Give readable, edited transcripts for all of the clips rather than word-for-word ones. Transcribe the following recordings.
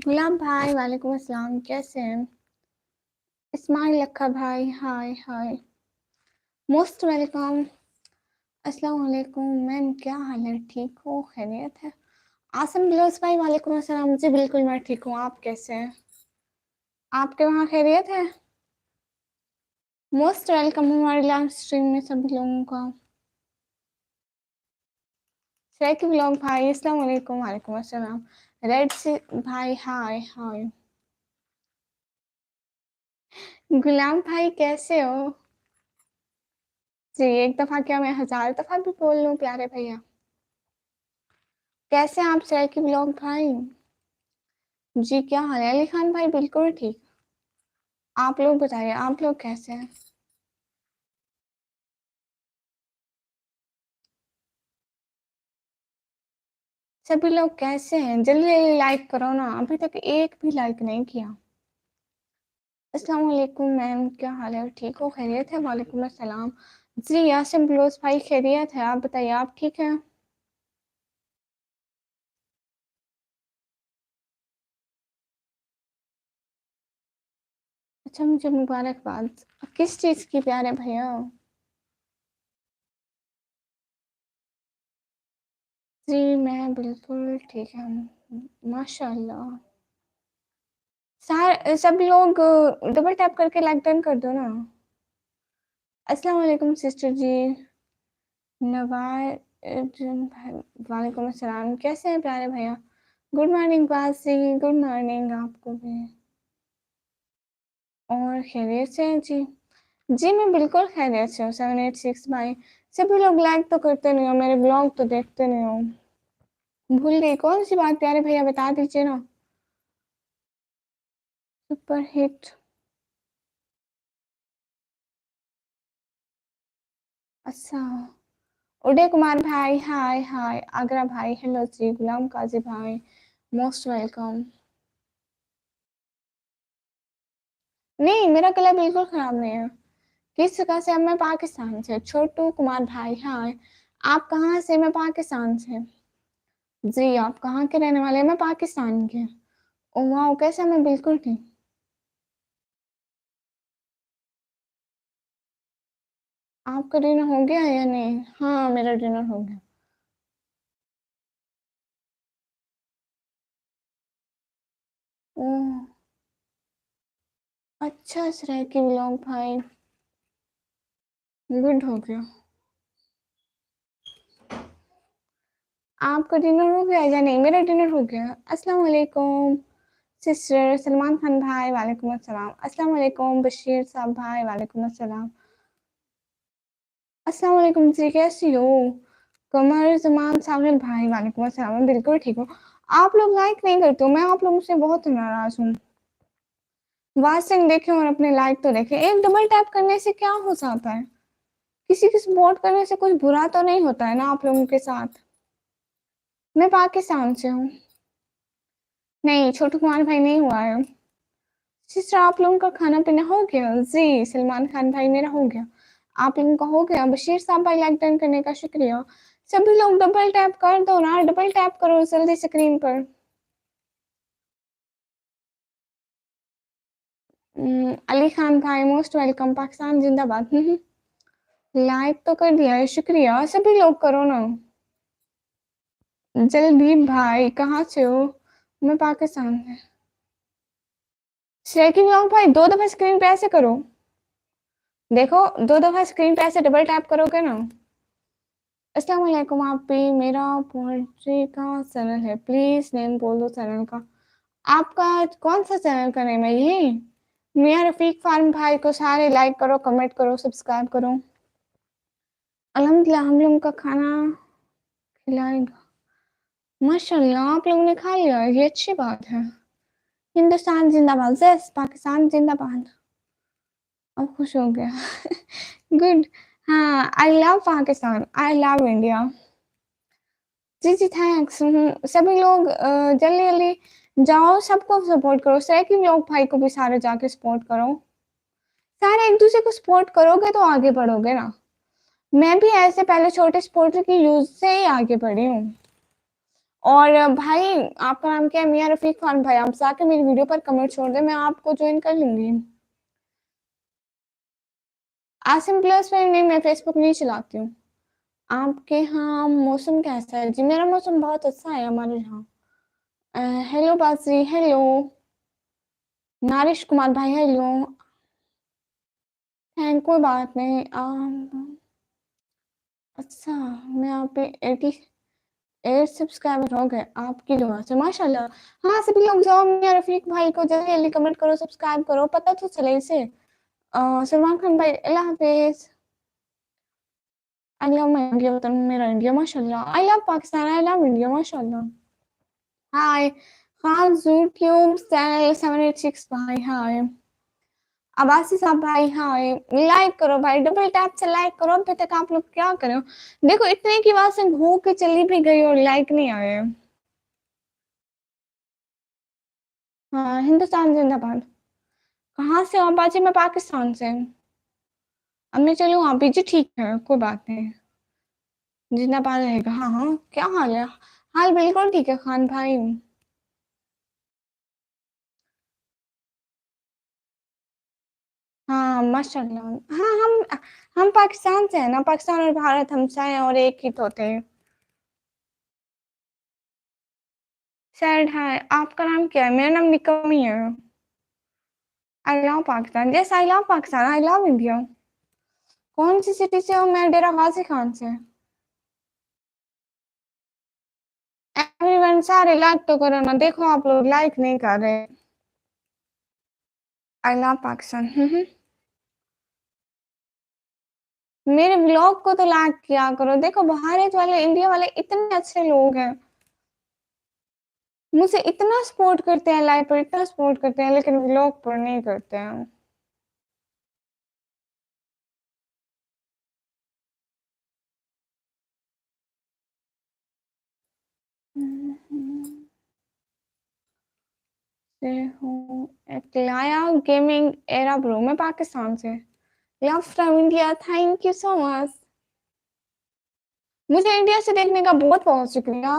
गुलाम भाई वालेकुम अस्सलाम, कैसे हैं? इस्माइल लक्का भाई, हाय हाय, मोस्ट वेलकम। अस्सलाम वालेकुम मैम, क्या हाल है? ठीक हो? खैरियत है? आसम ग्लोस भाई वालेकुम अस्सलाम। जी बिल्कुल मैं ठीक हूँ, आप कैसे हैं? आपके वहाँ खैरियत है? मोस्ट वेलकम हमारे लाइव स्ट्रीम में सभी लोगों का। शेख ब्लॉग भाई अस्सलाम वालेकुम, वालेकुम अस्सलाम। रेड से भाई, हाय हाय। गुलाम भाई कैसे हो? जी एक दफा क्या मैं 1000 दफा भी बोल लूं प्यारे भैया। कैसे हैं आप शेख ब्लॉग भाई? जी क्या हाल है अली खान भाई? बिल्कुल ठीक। आप लोग बताइए, आप लोग कैसे हैं? सभी लोग कैसे हैं? जल्दी जल्दी लाइक करो ना, अभी तक एक भी लाइक नहीं किया। अस्सलाम वालेकुम मैम, क्या हाल है? ठीक हो? खैरियत है? वालेकुम अस्सलाम। जी यासिम ब्लोस भाई खैरियत है, आप बताइए आप ठीक हैं? अच्छा मुझे मुबारकबाद। किस चीज़ की प्यारे भैया? जी मैं बिल्कुल ठीक है, माशाल्लाह। सार सब लोग डबल टैप करके लाइक डन कर दो ना। अस्सलाम वालेकुम सिस्टर जी। वालेकुम अस्सलाम, कैसे हैं प्यारे भैया? गुड मॉर्निंग बासी, गुड मॉर्निंग आपको भी। और खैरियत से हैं जी? जी मैं बिल्कुल खैरियत से हूँ। 786 भाई, सभी लोग लाइक तो करते नहीं हो, मेरे ब्लॉग तो देखते नहीं हो। भूल गई कौन सी बात प्यारे भैया, बता दीजिए ना। Super hit. अच्छा। उदय कुमार भाई, हाय हाय। आगरा भाई, हेलो जी। गुलाम काजी भाई, मोस्ट वेलकम। नहीं मेरा गला बिल्कुल खराब नहीं है। किस जगह से? अब मैं पाकिस्तान से। छोटू कुमार भाई, हाँ। आप कहाँ से? मैं पाकिस्तान से। जी आप कहाँ के रहने वाले हैं? मैं पाकिस्तान के। ओ वाह, कैसे? मैं बिल्कुल ठीक। आपका डिनर हो गया या नहीं? हाँ मेरा डिनर हो गया। ओह अच्छा, सराय की व्लॉग भाई। गुड हो गया। आपका डिनर हो गया या नहीं? मेरा डिनर हो गया। अस्सलाम वालेकुम सिस्टर सलमान खान भाई, वालेकुम अस्सलाम। अस्सलाम वालेकुम बशीर साहब भाई, वालेकुम अस्सलाम। अस्सलाम वालेकुम जी, कैसी हो? कमर जमान सागर भाई, वालेकुम अस्सलाम। मैं बिल्कुल ठीक हूँ। आप लोग लाइक नहीं करते हो, मैं आप लोगों से बहुत नाराज हूँ। वाचिंग देखें और अपने लाइक तो देखें। एक डबल टैप करने से क्या हो जाता है? किसी की सपोर्ट करने से कुछ बुरा तो नहीं होता है ना आप लोगों के साथ? मैं पाकिस्तान से हूँ। नहीं छोटू कुमार भाई नहीं हुआ है। सिस्टर आप लोगों का खाना पीना हो गया? जी सलमान खान भाई मेरा हो गया। आप लोगों का हो गया? बशीर साहब भाई लाइक डन करने का शुक्रिया। सभी लोग डबल टैप कर दो ना, डबल टैप करो जल्दी स्क्रीन पर। अली खान भाई मोस्ट वेलकम, पाकिस्तान जिंदाबाद। लाइक तो कर दिया है, शुक्रिया। सभी लोग करो ना। जलदीप भाई कहाँ से हो? मैं पाकिस्तान से। शेखी ब्लॉग भाई दो दफा स्क्रीन पे ऐसे करो। देखो दो दफा स्क्रीन पे ऐसे डबल टैप करोगे ना। अस्सलाम वालेकुम। आप भी मेरा पोएट्री का चैनल है, प्लीज नेम बोल दो चैनल का। आपका कौन सा चैनल का नेम है ये? मियां रफीक फार्म भाई को सारे लाइक करो, कमेंट करो, सब्सक्राइब करो। अल्हम्दुलिल्लाह हम लोगों का खाना खिलाएगा। माशाल्लाह आप लोगों ने खा लिया, ये अच्छी बात है। हिंदुस्तान जिंदाबाद, यस पाकिस्तान जिंदाबाद। अब खुश हो गया। गुड। हाँ I love Pakistan, I love India. जी जी थैंक्स। सभी लोग जल्दी जल्दी जाओ, सबको सपोर्ट करो। सैकी लोग भाई को भी सारे जाके सपोर्ट करो। सारे एक दूसरे को सपोर्ट करोगे तो आगे बढ़ोगे ना। मैं भी ऐसे पहले छोटे सपोर्टर की यूज से ही आगे बढ़ी हूँ। और भाई आपका नाम क्या है? मियाँ रफ़ीक खान भाई, आप जाके मेरी वीडियो पर कमेंट छोड़ दें, मैं आपको जॉइन कर लूँगी। आसिम प्लस में नहीं, मैं फ़ेसबुक नहीं चलाती हूँ। आपके यहाँ मौसम कैसा है? जी, मेरा मौसम बहुत अच्छा है हमारे यहाँ। अ, हेलो बाजी, हेलो। नारिश कुमार भाई, हेलो। थैंक कोई बात नहीं। अच्छा, मैं यहाँ पे 88 सब्सक्राइबर हो गए आपकी दुआ से, माशाल्लाह। हाँ, सभी लोग जाओ मियाँ रफ़ीक भाई को जल्दी-जल्दी कमेंट करो, सब्सक्राइब करो, पता तो चले इसे। सलमान खान भाई, अल्लाह हाफ़िज़। आई लव माय इंडिया, वतन मेरा इंडिया, माशाल्लाह। आई love Pakistan, I love India, माशाल्लाह। हाय, खान यूट्यूब चैनल 786 भाई, हाय। अब्बासी साहब भाई, हाय। लाइक करो भाई, डबल टैप से लाइक करो। अभी तक आप लोग क्या कर रहे हो? देखो, इतने की बात से हो के चली भी गई और लाइक नहीं आए। हाँ, हिंदुस्तान जिंदाबाद। कहाँ से हो आप बाजी? मैं पाकिस्तान से। अब मैं चलूँ आप भी? जी ठीक है, कोई बात नहीं। जिंदाबाद रहेगा। हाँ हाँ, क्या हाल है? हाल बिल्कुल ठीक है खान भाई। हाँ, माशाल्लाह। हाँ, हम पाकिस्तान से हैं ना, पाकिस्तान और भारत हमसा हैं और एक ही तो होते हैं। सैड है। आपका नाम क्या है? मेरा नाम निकम ही है। आई love Pakistan. Yes, I love Pakistan, I love India. कौन सी सिटी से हो? मैं डेरा गाजी खान से। एवरीवन सारे लाइक तो करो ना, देखो आप लोग लाइक नहीं कर रहे। आई लव पाकिस्तान। मेरे व्लॉग को तो लाइक किया करो। देखो, भारत वाले, इंडिया वाले इतने अच्छे लोग हैं, मुझे इतना सपोर्ट करते हैं, लाइव पर इतना सपोर्ट करते हैं, लेकिन व्लॉग पर नहीं करते हैं। से हूँ एक लाया गेमिंग एरा ब्रो, मैं पाकिस्तान से। Love from India, thank you so much. मुझे इंडिया से देखने का बहुत बहुत शुक्रिया।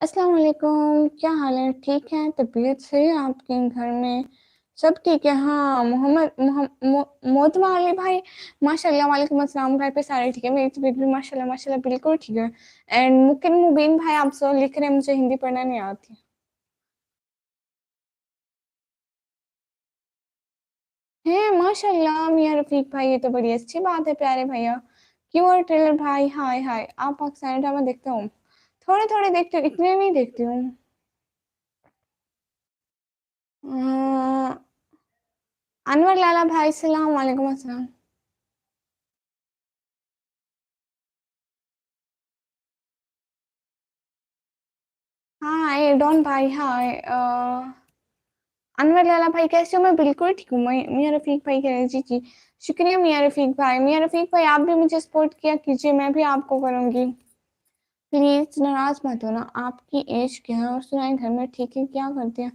अस्सलाम वालेकुम, क्या हाल है? ठीक है? तबीयत सही है आपके? घर में सब ठीक है? हाँ, मोतमा अली भाई, माशाल्लाह। वालेकुम अस्सलाम। घर पे सारे ठीक है? मेरी तबीयत भी माशाल्लाह माशाल्लाह बिल्कुल ठीक है। एंड मुकिन मुबीन भाई, आप सब लिख रहे हैं, मुझे हिंदी पढ़ना नहीं आती। है माशाल्लाह मियाँ रफीक भाई, ये तो बड़ी अच्छी बात है प्यारे भैया। क्यों और टेलर भाई, हाय हाय। आप पाकिस्तानी ड्रामा देखते हो? थोड़े थोड़े देखती हूँ, इतने नहीं देखती हूँ। अ, अनवर लाला भाई, सलाम वालेकुम अस्सलाम। हाय डॉन भाई, हाय। अनवर लाला भाई कैसे हो? मैं बिल्कुल ठीक हूँ। मियाँ रफीक भाई कह रहे हैं, जी जी। शुक्रिया मियाँ रफीक भाई। मियाँ रफीक भाई, आप भी मुझे सपोर्ट किया कीजिए, मैं भी आपको करूंगी। प्लीज नाराज मत होना। आपकी एज क्या है और सुनाए, घर में ठीक है? क्या करती हैं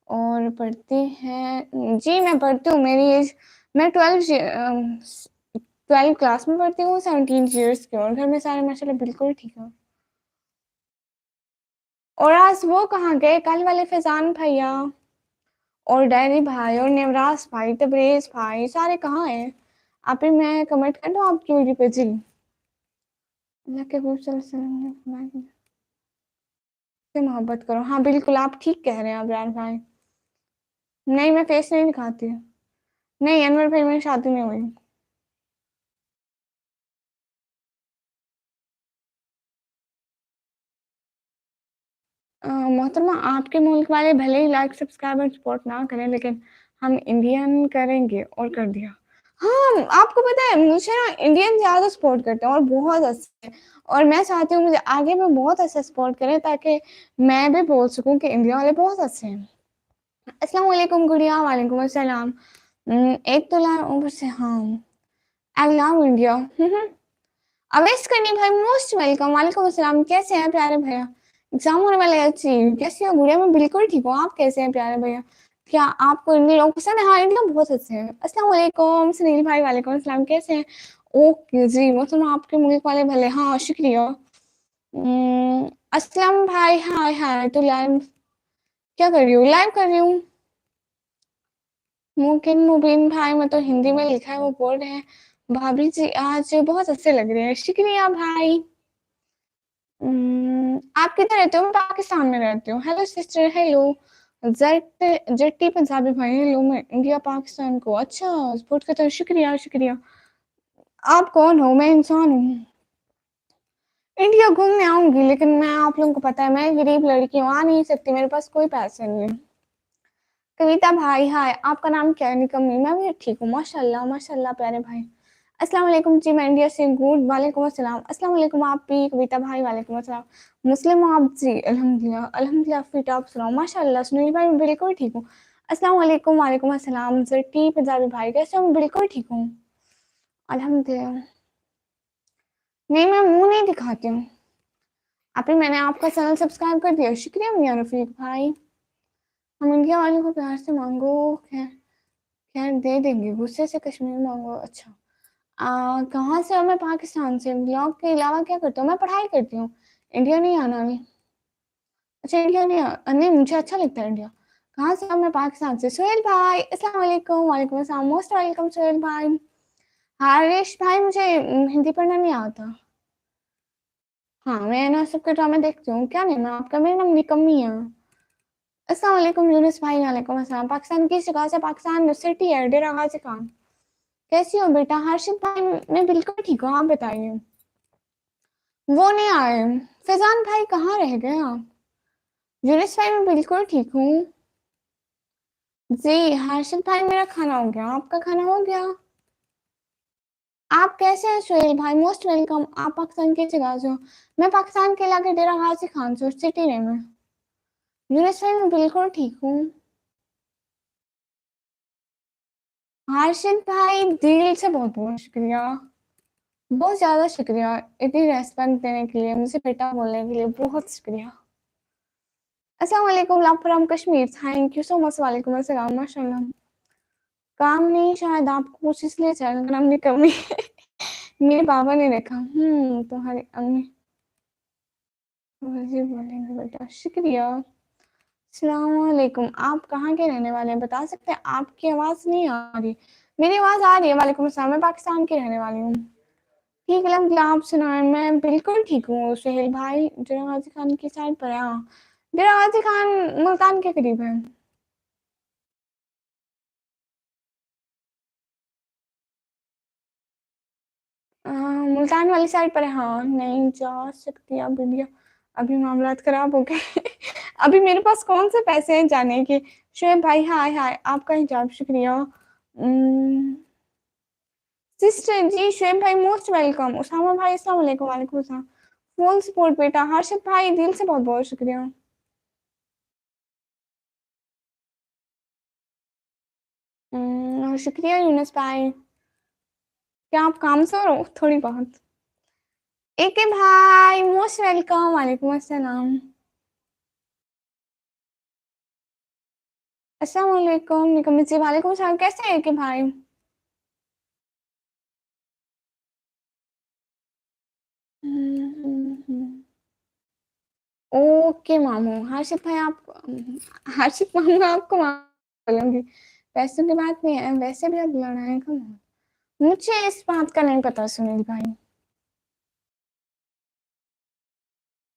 और पढ़ती हैं? जी मैं पढ़ती हूँ। मेरी एज, मैं 12 क्लास में पढ़ती हूँ, 17 ईयर्स की, और घर में सारे माशाल्लाह बिल्कुल ठीक है। और आज वो कहाँ गए, कल वाले फैजान भैया और डायरी भाई और नेवराज भाई, तबरेज भाई, सारे कहाँ हैं? आप ही, मैं कमेंट कर दूँ आपकी वीडियो पे? जी। अल्लाह के खूब से मोहब्बत करो। हाँ बिल्कुल, आप ठीक कह रहे हैं अबरार भाई। नहीं, मैं फेस नहीं दिखाती। नहीं अनवर भाई, मेरी शादी नहीं हुई। मोहतरमा, आपके मुल्क वाले भले ही लाइक सब्सक्राइबर सपोर्ट ना करें, लेकिन हम इंडियन करेंगे, और कर दिया। हाँ, आपको पता है, मुझे ना इंडियन ज्यादा सपोर्ट करते हैं और बहुत अच्छे हैं। और मैं चाहती हूँ मुझे आगे में बहुत अच्छा सपोर्ट करें, ताकि मैं भी बोल सकूं कि इंडिया वाले बहुत अच्छे हैं। अस्सलाम वालेकुम गुड़िया, वालेकुम अस्सलाम। एक तो लाख ऊपर से, हाँ। I love India. अवेश करनी भाई, मोस्ट वेलकम। वालेकुम अस्सलाम, कैसे हैं प्यारे भैया? एग्जाम होने वाले हैं। अच्छी, कैसी हो गुड़िया? मैं बिल्कुल ठीक हूँ। आप कैसे हैं प्यारे भैया? क्या आपको इंडिया लोग पसंद है? हाँ, इंडिया बहुत अच्छे हैं। अस्सलाम वालेकुम सुनील भाई। वालेकुम अस्सलाम, कैसे हैं? ओके जी, वो तो आपके मुल्क वाले भले। हाँ, शुक्रिया। अस्सलाम भाई, हाय हाय। तो लाइव क्या कर रही हूँ? लाइव कर रही हूँ। मुमकिन मुबीन भाई, मैं तो हिंदी में लिखा है, वो बोल रहे हैं भाभी जी आज बहुत अच्छे लग रहे हैं। शुक्रिया भाई। आप किधर रहते हो? मैं पाकिस्तान में रहती हूँ। Hello sister, hello. Jatti Punjabi भाई, हेलो। मैं इंडिया पाकिस्तान को अच्छा सपोर्ट करता हूँ। शुक्रिया शुक्रिया। आप कौन हो? मैं इंसान हूँ। इंडिया घूमने आऊंगी, लेकिन मैं, आप लोगों को पता है, मैं गरीब लड़की हूँ, आ नहीं सकती, मेरे पास कोई पैसे नहीं है। कविता भाई हाय। आपका नाम क्या है? निकम्मी। मैं भी ठीक हूँ, माशाल्लाह माशाल्लाह प्यारे भाई। अस्सलाम वालेकुम जी, मैं इंडिया से। गुड, वालेकुम अस्सलाम। अस्सलाम वालेकुम आप भी, कविता भाई। वालेकुम अस्सलाम। मुस्लिम हो आप जी? अल्हम्दुलिल्लाह अल्हम्दुलिल्लाह फिट। आप सुनाओ? माशाल्लाह। सुनील भाई मैं बिल्कुल ठीक हूँ। अस्सलाम वालेकुम। वालेकुम अस्सलाम। जट्टी पंजाबी भाई कैसे हो? मैं बिल्कुल ठीक हूँ, अल्हम्दुलिल्लाह। नहीं, मैं मुंह नहीं दिखाती हूँ। अभी मैंने आपका चैनल सब्सक्राइब कर दिया। शुक्रिया मियां रफीक भाई। हम इंडिया वालों को प्यार से मांगो। खैर खैर दे देंगे, गुस्से से कश्मीर मांगो। अच्छा, कहाँ से हो? मैं पाकिस्तान से। ब्लॉग के अलावा क्या करते हो? मैं पढ़ाई करती हूँ। इंडिया नहीं आना अभी? अच्छा, इंडिया नहीं नहीं, मुझे अच्छा लगता है इंडिया। कहाँ से हो? मैं पाकिस्तान से। सुहेल भाई अस्सलाम वालेकुम। वालेकुम अस्सलाम, मोस्ट वेलकम सुहेल भाई। हारिश भाई, मुझे हिंदी पढ़ना नहीं आता। हाँ, मैं ना सबके ड्रामे देखती हूँ। क्या नाम है आपका? मेरा नाम निकम्मी है। अस्सलाम वालेकुम यूनुस भाई। वालेकुम अस्सलाम। पाकिस्तान की जगह से? पाकिस्तान सिटी है डेरा गाजी खान। कैसी हो बेटा? हर्षित भाई मैं बिल्कुल ठीक हूँ, आप बताइए। वो नहीं आए। फैजान भाई कहाँ रह गए आप? यूनिस भाई मैं बिल्कुल ठीक हूँ जी। हर्षित भाई मेरा खाना हो गया, आपका खाना हो गया? आप कैसे हैं सुहेल भाई? Most welcome. आप पाकिस्तान की जगह से हो? मैं पाकिस्तान के इलाके डेरा गाजी खान से, सिटी ने में। यूनिस भाई मैं बिल्कुल ठीक हूँ। हर्षित भाई दिल से बहुत बहुत शुक्रिया, बहुत ज्यादा शुक्रिया। इतनी रेस्पेक्ट देने के लिए, मुझे बेटा बोलने के लिए बहुत शुक्रिया। अस्सलाम वालेकुम, love from Kashmir. Thank you so much. वालेकुम अस्सलाम, माशाल्लाह। काम नहीं, शायद आपको कुछ इसलिए चैनल का नाम नहीं कमी मेरे पापा ने रखा। तुम्हारी अम्मी जी बोलेंगे बेटा। शुक्रिया। अस्सलाम वालेकुम। आप कहाँ के रहने वाले हैं, बता सकते हैं? आपकी आवाज नहीं आ रही। मेरी आवाज आ रही है? वालेकुम अस्सलाम। मैं पाकिस्तान की रहने वाली हूँ। ठीक है, अलहमदुलिल्लाह। आप सुनाएं? मैं बिल्कुल ठीक हूँ सुहेल भाई। डेरा गाजी खान की साइड पर है। हाँ, डेरा गाजी खान मुल्तान के करीब है। मुल्तान वाली साइड पर है। हाँ, नहीं जा सकती अब इंडिया, अभी मामलात खराब हो गए अभी मेरे पास कौन से पैसे हैं जाने के? शुएब भाई हाय हाय, आपका हिजाब शुक्रिया। सिस्टर जी, शुएब भाई मोस्ट वेलकम। उसामा भाई अस्सलाम वालेकुम। वालेकुम अस्सलाम। फुल सपोर्ट बेटा। हर्षद भाई दिल से बहुत बहुत शुक्रिया। शुक्रिया यूनुस भाई। क्या आप काम से हो? थोड़ी बहुत। एके भाई मोस्ट वेलकम। वालेकुम अस्सलाम। अस्सलाम वालेकुम निकम्मी जी। वालेकुम सलाम, कैसे हैं एके भाई? ओके मामू। हर्षित भाई आप, हर्षित मामू आपको मामू बोलूंगी। पैसों की बात नहीं है, वैसे भी अब लड़ाई कम हो। मुझे इस बात का नहीं पता सुनील भाई।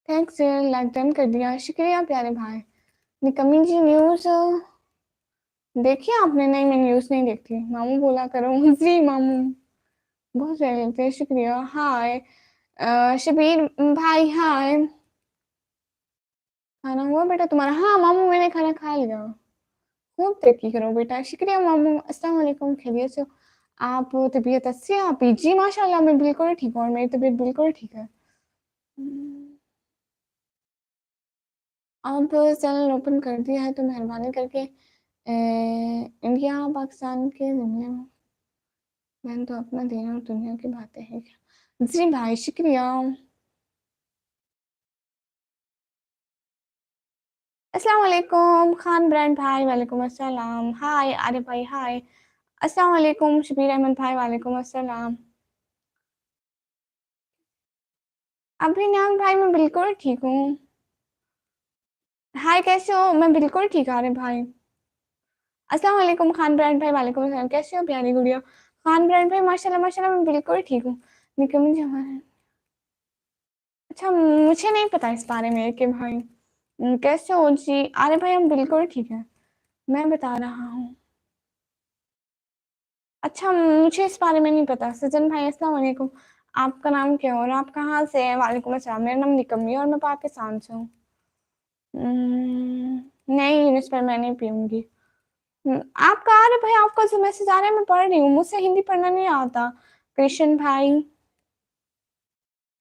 थैंक्स, लाइक डन कर दिया, शुक्रिया प्यारे भाई। निकम्मी जी न्यूज देखी आपने? नहीं, मैं न्यूज नहीं देखती। मामू बोला करो जी मामू। बहुत सही लगते हैं, शुक्रिया। हाय शबीर भाई हाय। खाना हुआ बेटा तुम्हारा? हाँ मामू, मैंने खाना खा लिया। खूब तरक्की करो बेटा। शुक्रिया मामू। अस्सलाम वालेकुम, खैरियत से हो? आप तबीयत अच्छी है आपकी? जी माशाल्लाह, मैं बिल्कुल ठीक हूँ और मेरी तबीयत बिल्कुल ठीक है। अब चैनल ओपन कर दिया है तो मेहरबानी करके इंडिया पाकिस्तान के जुमले में मैंने तो अपना देना और दुनिया की बातें हैं क्या? जी भाई शुक्रिया। अस्सलाम वालेकुम खान ब्रांड भाई, वालेकुम अस्सलाम। हाय आरिफ भाई, हाय। अस्सलाम वालेकुम शबीर अहमद भाई, वालेकुम अस्सलाम। अभिनव भाई, मैं बिल्कुल ठीक हूँ। हाय, कैसे हो? मैं बिल्कुल ठीक, आरिफ भाई। अस्सलाम वालेकुम खान ब्रांड भाई, वालेकुम अस्सलाम। कैसे हो प्यारी गुड़िया? खान ब्रांड भाई, माशाल्लाह माशाल्लाह, मैं बिल्कुल ठीक हूँ। लेकिन मुझे हमारा अच्छा, मुझे नहीं पता इस बारे में कि भाई कैसे हो जी? अरे भाई, हम बिल्कुल ठीक है। मैं बता रहा हूँ। अच्छा, मुझे इस बारे में नहीं पता। सजन भाई, अस्सलाम वालेकुम। आपका नाम क्या है और आप कहाँ से हैं? वालेकुम अस्सलाम। मेरा नाम निकम्मी है और मैं पाकिस्तान से हूँ। नहीं, इस पर मैं नहीं पीऊंगी। आपका आ रहा है भाई, आपका जो मैसेज आ रहा है मैं पढ़ रही हूँ। मुझसे हिंदी पढ़ना नहीं आता। कृष्ण भाई,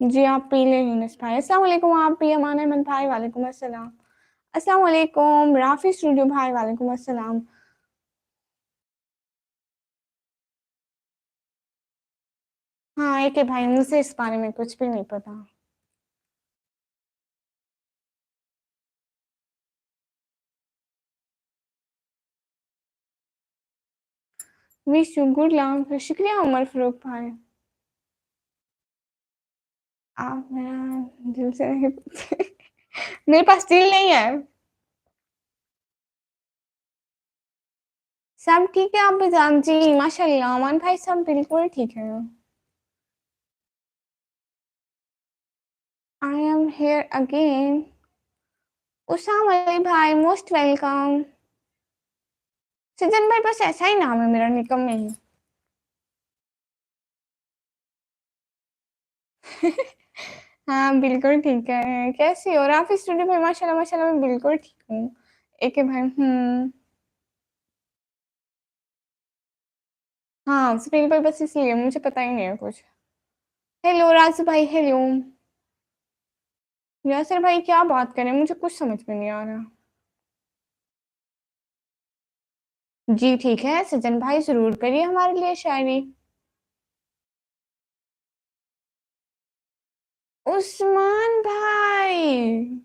जी आप पी ले यूनिस भाई। अस्सलाम वालेकुम। आप भी अमान अहमद भाई, वालेकुम अस्सलाम। अस्सलाम वालेकुम राफी स्टूडियो भाई, वालेकुम अस्सलाम। हाँ, एक है भाई, मुझे इस बारे में कुछ भी नहीं पता। Wish you good luck. शुक्रिया उमर फारूक भाई। आप मेरा दिल से नहीं पूछे। मेरे पास दिल नहीं है। सब ठीक है, आप भी जान जी, माशाल्लाह अमान भाई, सब बिल्कुल ठीक है। I am here again. Usam Ali भाई, मोस्ट वेलकम। सज्जन भाई, बस ऐसा ही नाम है मेरा, निकम में ही। हाँ, बिल्कुल ठीक है। कैसी हो? राफी स्टूडियो भाई, माशाल्लाह माशाल्लाह, मैं बिल्कुल ठीक हूँ। एक है भाई। हाँ, स्क्रीन पर बस इसलिए मुझे पता ही नहीं है कुछ। हेलो राजू भाई, हेलो। यासर भाई, क्या बात करें? मुझे कुछ समझ में नहीं आ रहा। जी ठीक है सज्जन भाई, जरूर करिए हमारे लिए शायरी। उस्मान भाई,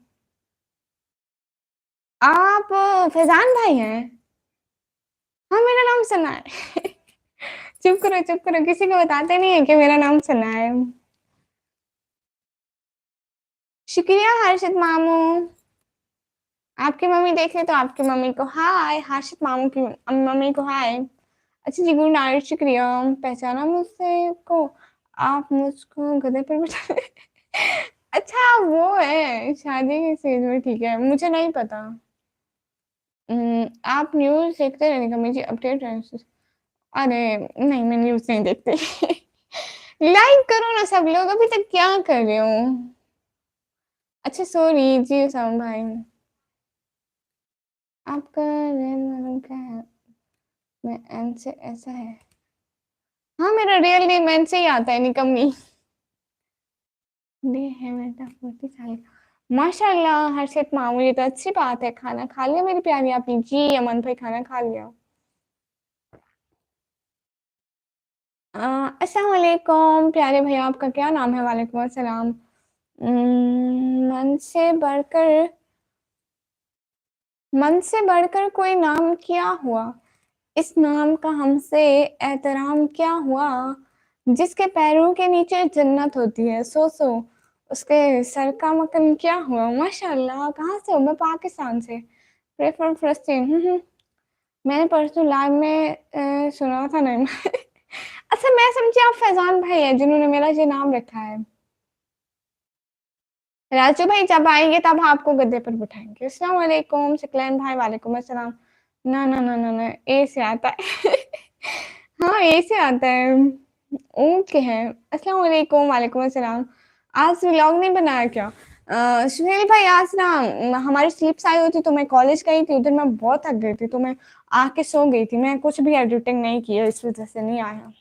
आप फैजान भाई हैं? हाँ, मेरा नाम सुना है। चुप करो चुप करो, किसी को बताते नहीं है कि मेरा नाम सुना है। शुक्रिया हर्षित मामू। आपकी मम्मी देखे तो आपकी मम्मी को हाय, हर्षित मामू की मम्मी को हाय। अच्छा जी, गुड नाइट, शुक्रिया। पहचाना मुझसे को? आप मुझको गधे पर बिठा। अच्छा, वो है शादी की स्टेज में, ठीक है, मुझे नहीं पता। आप न्यूज़ देखते रहने का, मुझे अपडेट रहने। अरे नहीं, मैं न्यूज़ नहीं देखती। लाइक करो ना सब लोग, अभी तक क्या कर रहे हो? अच्छा, सॉरी जी उसामा भाई। आपका रियल नाम क्या है? मैं एन से ऐसा है। हाँ, मेरा रियल नेम एन से ही आता है, निकम्मी। ये है बेटा 40 साल का। माशाल्लाह हर्षित मामू, ये तो अच्छी बात है। खाना खा लिया मेरी प्यारी आपने? जी अमन भाई, खाना खा लिया। अस्सलाम वालेकुम प्यारे भैया, आपका क्या नाम है? वालेकुम अस्सलाम। मन से बढ़कर, मन से बढ़कर कोई नाम क्या हुआ? इस नाम का हमसे एहतराम क्या हुआ? जिसके पैरों के नीचे जन्नत होती है, सो उसके सर का मकन क्या हुआ? माशाल्लाह, कहाँ से हो? मैं पाकिस्तान से। प्रेफर फलस्तीन। मैंने परसों लाइव में सुना था नहीं। अच्छा, मैं समझी आप फैजान भाई है जिन्होंने मेरा ये नाम रखा है। राजू भाई, जब आएंगे तब आपको गद्दे पर बिठाएंगे। अस्सलाम वालेकुम सकलैन भाई, वालेकुम अस्सलाम। ना ना ना ना ना, ए से आता है। हाँ, ए से आता है। ओके है। अस्सलाम वालेकुम, वालेकुम अस्सलाम। आज व्लॉग नहीं बनाया क्या? सुहेल भाई, आज ना हमारी स्लिप्स आई हुई थी तो मैं कॉलेज गई थी, उधर मैं बहुत थक गई थी तो मैं आके सो गई थी। मैं कुछ भी एडिटिंग नहीं की है, इस वजह से नहीं आया।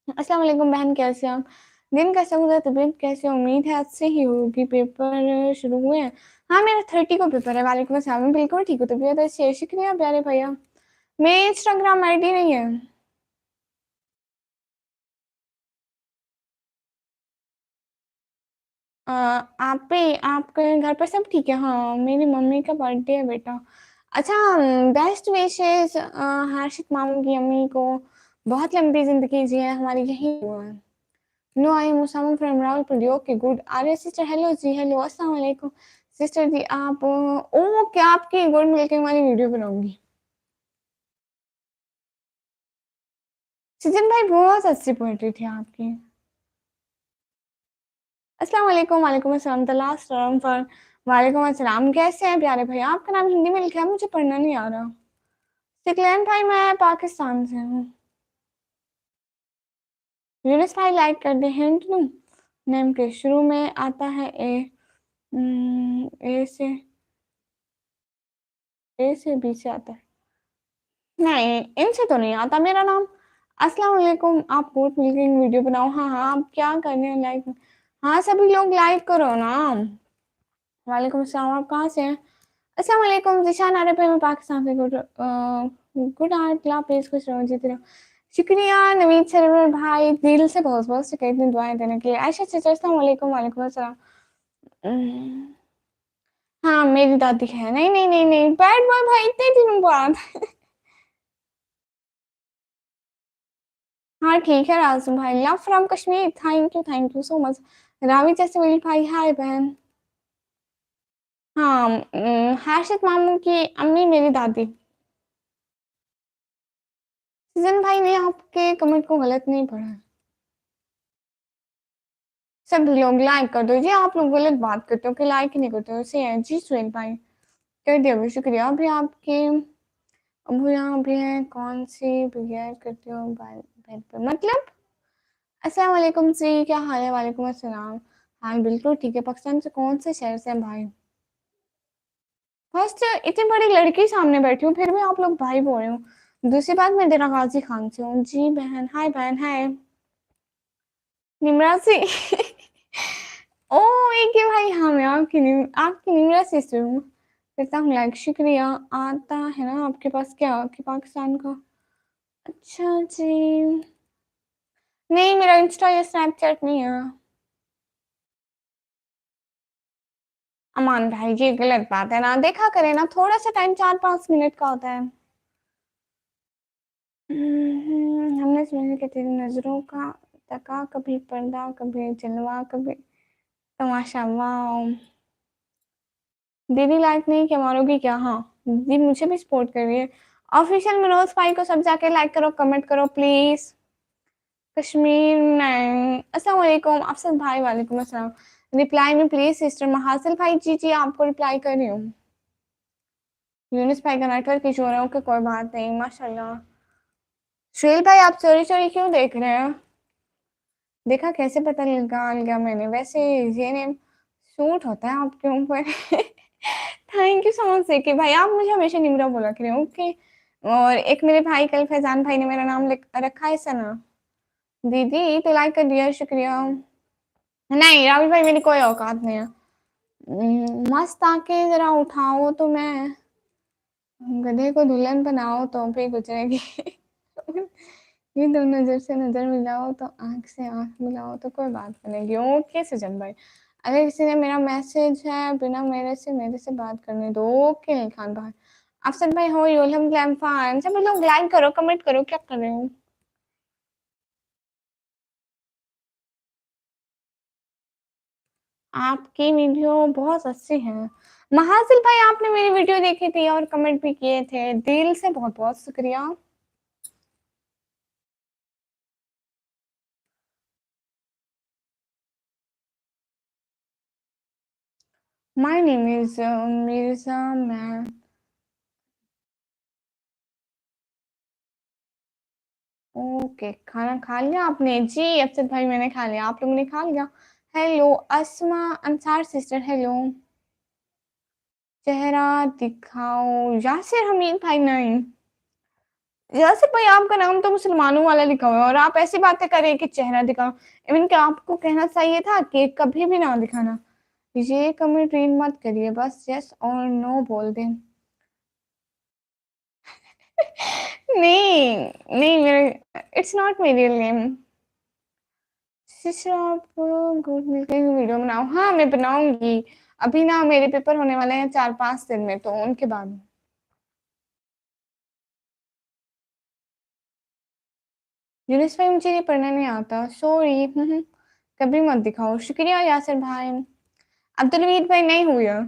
अस्सलाम वालेकुम बहन, कैसे हैं आप? दिन कैसा गुजरा? तबीयत कैसी है? उम्मीद है अच्छे ही होगी। पेपर शुरू हुए हैं? हाँ, मेरा 30 को पेपर है। वालेकुम अस्सलाम, मैं बिल्कुल ठीक हूँ, तबीयत अच्छी है, शुक्रिया प्यारे भैया। मेरी इंस्टाग्राम आईडी नहीं है। आप पे आपके घर पर सब ठीक है? हाँ, मेरी मम्मी का बर्थडे है बेटा। अच्छा, बेस्ट विशेस हर्षित मामू की अम्मी को बहुत लंबी ज़िंदगी जिए, हमारी यही दुआ है। No, I am Musama from Rawalpindi. Okay, good. Arya sister, hello जी, हेलो, अस्सलाम वालेकुम। सिस्टर जी आप ओके, आपकी गुड मिल्किंग वाली वीडियो बनाऊँगी। सचिन भाई बहुत अच्छी पोएट्री थी आपकी। अस्सलाम वालेकुम, वालेकुम अस्सलाम। द लास्ट टर्म फॉर वालेकुम अस्सलाम। कैसे हैं प्यारे भाई? आपका नाम हिंदी में लिखा है, मुझे पढ़ना नहीं आ रहा। सिकलैन भाई, मैं पाकिस्तान से हूँ। यूनिस भाई लाइक कर दे, हिंट दूँ? नेम के शुरू में आता है ए, ए से, ए से बी से आता है। नहीं, इनसे तो नहीं आता मेरा नाम। अस्सलाम वालेकुम, आप कोट मिल्किंग वीडियो बनाओ। हाँ हाँ, आप क्या कर रहे हैं? लाइक, हाँ सभी लोग लाइक करो ना। वालेकुम अस्सलाम, आप कहाँ से हैं? अस्सलाम वालेकुम ज़ीशान आरिफ है, मैं पाकिस्तान से। गुड आर्ट अल्लाह हाफ़िज़, खुश रहो, जीते रहो। शुक्रिया नवीद सरवर भाई, दिल से बहुत-बहुत शुक्रिया इतनी दुआएँ देने के लिए। आयशा सिस्टर अस्सलाम वालेकुम, वालेकुम अस्सलाम। हाँ, मेरी दादी है। नहीं, नहीं, नहीं, नहीं, बैड बॉय भाई इतने दिनों बाद। हाँ, ठीक है राज़ू भाई, love from Kashmir, thank you so much. Ravi Jasmeel भाई, हाय बहन। हाँ, हर्षित मामू की अम्मी मेरी दादी। सीजन भाई ने आपके कमेंट को गलत नहीं पढ़ा है। सभी लोग लाइक कर दो जी, आप लोग गलत बात करते हो कि लाइक ही नहीं करते हो। ऐसे है जी सुहेल भाई, कर दिया भी, शुक्रिया। अभी आपके अबू यहाँ भी है, कौन सी बिहेव करते हो बेड पे, मतलब? अस्सलाम वालेकुम जी, क्या हाल है? वालेकुम अस्सलाम। हाँ बिल्कुल ठीक है। पाकिस्तान से कौन से शहर से हैं भाई? फर्स्ट, इतनी बड़ी लड़की सामने बैठी हूँ फिर भी आप लोग भाई बोल रहे हो। दूसरी बात, मैं डेरा गाजी खान से हूँ जी बहन। हाय बहन, हाय निमरा से। ओ एक है भाई, हाँ मैं आपकी निमरा सिस्टर हूँ। करता हूँ लाइक, शुक्रिया। आता है ना आपके पास क्या कि पाकिस्तान का? अच्छा जी, नहीं मेरा इंस्टा या स्नैपचैट नहीं है। अमान भाई, ये गलत बात है ना, देखा करे ना, थोड़ा सा टाइम 4-5 मिनट का होता है। हमने सुना कि तेरी नजरों का तका, कभी पर्दा, कभी जलवा, कभी तमाशा। वाह, दीदी लाइक नहीं क्या मारोगी क्या? हाँ, दीदी मुझे भी सपोर्ट कर रही है। ऑफिशियल मनोज भाई को सब जाके लाइक करो, कमेंट करो प्लीज। कश्मीर नहीं। अस्सलाम वालेकुम अफसर भाई, वालेकुम अस्सलाम। रिप्लाई में प्लीज सिस्टर महासिल भाई, जी जी आपको रिप्लाई कर रही हूँ। यूनिस भाई का नेटवर्क इशू हो रहा है, ओके कोई बात नहीं, माशाल्लाह। सुहेल भाई आप चोरी चोरी क्यों देख रहे हैं? देखा कैसे पता निकाल गया मैंने, वैसे ये नेम सूट होता है आपके ऊपर। थैंक यू सो मच सेकी भाई, आप मुझे हमेशा निमरा बोला करें, ओके। और एक मेरे भाई कल फैजान भाई ने मेरा नाम रखा है सना। दीदी तो लाइक कर दिया, शुक्रिया। नहीं राहुल भाई, मेरी कोई औकात नहीं है। मस्त आके जरा उठाओ तो मैं, गधे को दुल्हन बनाओ तो भी गुजरेगी। ये दो नजर से नजर मिलाओ तो आंख से आंख मिलाओ तो कोई बात बनेगी, ओके सजन भाई। अगर किसी ने मेरा मैसेज है बिना मेरे से बात करने दो, ओके खान भाई। अफसर भाई हो योलम ग्लैम फान, सब लोग लाइक करो, कमेंट करो, क्या कर रहे हो? आपकी वीडियो बहुत अच्छी है। महासिल भाई आपने मेरी वीडियो देखी थी और कमेंट भी किए थे, दिल से बहुत बहुत शुक्रिया। My name is Mirza man. Okay, खाना खा लिया आपने जी? अफसर भाई मैंने खा लिया, आप लोगों ने खा लिया? हेलो अस्मा अंसार सिस्टर, हेलो। चेहरा दिखाओ, यासिर हमीद भाई नहीं। यासिर भाई आपका नाम तो मुसलमानों वाला लिखा हुआ है और आप ऐसी बातें करें कि चेहरा दिखाओ। इवन कि आपको कहना चाहिए था कि कभी भी ना दिखाना। ये कमेंट रीड मत करिए, बस यस और नो बोल दें। नहीं नहीं, मेरे it's not my real name. Sister आप गुड मिलके वीडियो बनाओ। हाँ, मैं बनाऊँगी। अभी ना मेरे पेपर होने वाले हैं 4-5 दिन में, तो उनके बाद। यूनुस भाई मुझे ये पढ़ना नहीं आता, सॉरी। कभी मत दिखाओ। शुक्रिया यासिर भाई। अब्दुल हमीद भाई नहीं हुई है।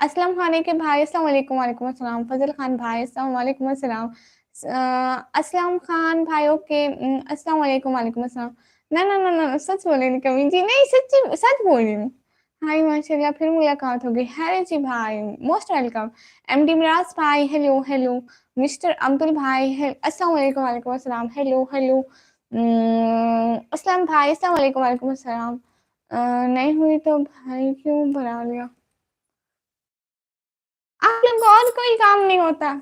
असलम खान के भाई अस्सलाम वालेकुम। वालेकुम अस्सलाम। फजल खान भाई अस्सलाम वालेकुम अस्सलाम। असलम खान भाई ओके। अस्सलाम वालेकुम। वालेकुम अस्सलाम। ना ना ना ना सच बोले नहीं कभी जी, नहीं सच्ची सच बोल रही हूँ। हाय माशाल्लाह, फिर मुलाकात होगी। हैरी जी भाई मोस्ट वेलकम। एमडी मिराज भाई हेलो हेलो। मिस्टर अब्दुल भाई अस्सलाम वालेकुम। वालेकुम अस्सलाम। Hello hello. असलम भाई अस्सलाम वालेकुम। वालेकुम अस्सलाम। नहीं हुई तो भाई क्यों बना लिया? आप लोग को और कोई काम नहीं होता?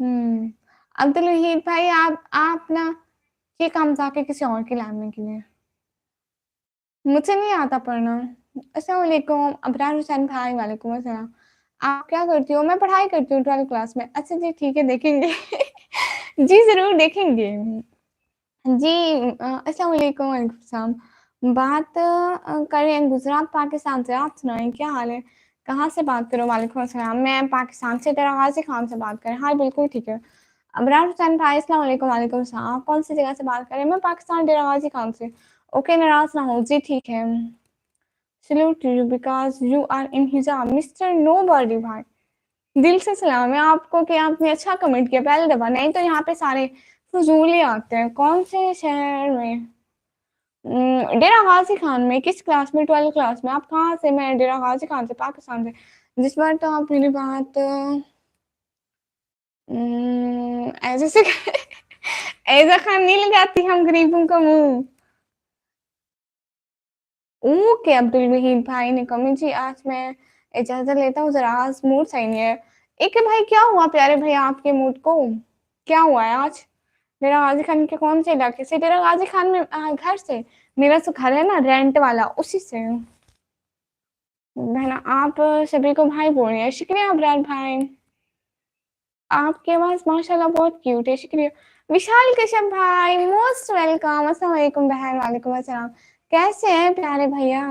हम्म। अब्दुल वहीद भाई आप ना ये काम जाके किसी और की लैब में कीजिए। मुझे नहीं आता पढ़ना। अस्सलाम वालेकुम अबरार हुसैन भाई। वालेकुम अस्सलाम। आप क्या करती हो? मैं पढ़ाई करती हूँ 12th क्लास में। अच्छा जी ठीक है, देखेंगे। जी जरूर देखेंगे। जी अस्सलाम वालेकुम। वालेकुम सलाम। बात करें गुजरात पाकिस्तान से। आप सुनाएं क्या हाल है? कहाँ से बात करो? वालेकुम अस्सलाम। मैं पाकिस्तान से डेरा गाजी खान से बात करें। हाँ बिल्कुल ठीक है। अबरार हुसैन भाई अस्सलाम वालेकुम। वालेकुम सलाम। आप कौन सी जगह से बात करें? मैं पाकिस्तान डेरा गाजी खान से। ओके नाराज ना हो जी, ठीक है। Salute you because you are in हिजाब मिस्टर नो बॉडी भाई। दिल से सलाम है आपको कि आपने अच्छा कमेंट किया पहले दफा। नहीं तो यहाँ पे सारे फजूल ही आते हैं। कौन से शहर में? डेरा गाजी खान में। किस क्लास में? 12th क्लास में। आप कहाँ से? मैं डेरा गाजी खान से, पाकिस्तान से। जिस बार तो आप मेरी बात ऐसे से ऐसा खान नहीं लगाती हम गरीबों का मुंह। ओके अब्दुल वहीद भाई ने कमी जी, आज मैं इजाजत लेता हूँ, जरा आज मूड सही नहीं है। एक भाई क्या हुआ प्यारे भैया आपके मूड को? क्या हुआ है आज? डेरा गाजी खान के कौन से इलाके से? डेरा गाजी खान में घर से? मेरा तो घर है ना रेंट वाला, उसी से हूँ। बहना आप सभी को भाई बोल रहे हैं। शुक्रिया अबरार भाई। आपकी आवाज माशाल्लाह बहुत क्यूट है। शुक्रिया। विशाल कश्यप भाई मोस्ट वेलकम। अस्सलाम वालेकुम बहन। वालेकुम अस्सलाम। कैसे हैं प्यारे भैया?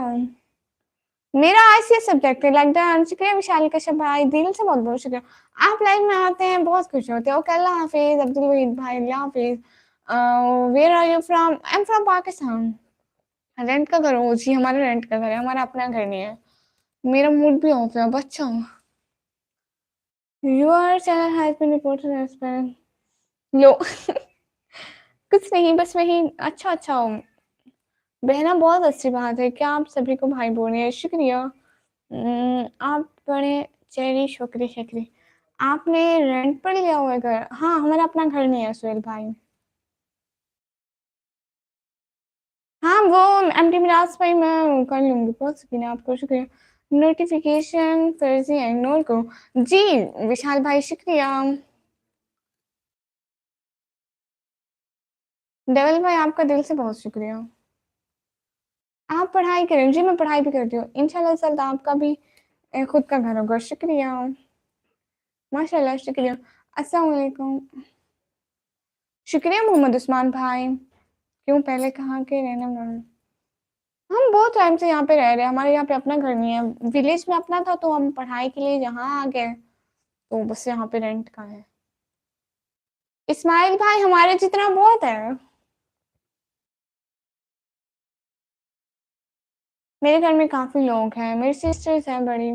मेरा आईसीएस सब्जेक्ट है लगता है। शुक्रिया विशाल कश्यप भाई, दिल से बहुत बहुत शुक्रिया। आप लाइव में आते हैं, बहुत खुश होते हैं। ओके अल्लाह हाफिज अब्दुल वहीद भाई, अल्लाह हाफिज। Where are you from? I am from Pakistan. Rent का घर हो जी? हमारा रेंट का घर है, हमारा अपना घर नहीं है। मेरा मूड भी ऑफ है बच्चा। Your channel has been reported as per law. कुछ नहीं, बस वही अच्छा अच्छा हो। बहना बहुत अच्छी बात है, क्या आप सभी को भाई बोल रहे हैं? शुक्रिया। आप बड़े चेरी छोकरी शकरी। आपने रेंट पर लिया हुआ है घर? हाँ हमारा अपना घर नहीं है सुहेल भाई। हाँ वो एमडी मिराज भाई मैं कर लूंगी, बहुत शुक्रिया आपको। शुक्रिया। नोटिफिकेशन फर्जी है, इग्नोर करो जी। विशाल भाई शुक्रिया। डेवल भाई आपका दिल से बहुत शुक्रिया। आप पढ़ाई करें जी? मैं पढ़ाई भी करती हूँ इंशाल्लाह। जल्द आपका भी खुद का घर होगा। शुक्रिया माशाल्लाह शुक्रिया। अस्सलाम वालेकुम। शुक्रिया मोहम्मद उस्मान भाई। क्यों पहले कहाँ के रहने वाले? हम बहुत टाइम से यहाँ पे रह रहे हैं, हमारे यहाँ पे अपना घर नहीं है। विलेज में अपना था तो हम पढ़ाई के लिए यहाँ आ गए, तो बस यहाँ पे रेंट का है। इस्माइल भाई हमारे जितना बहुत है। मेरे घर में काफी लोग हैं, मेरी सिस्टर्स हैं बड़ी।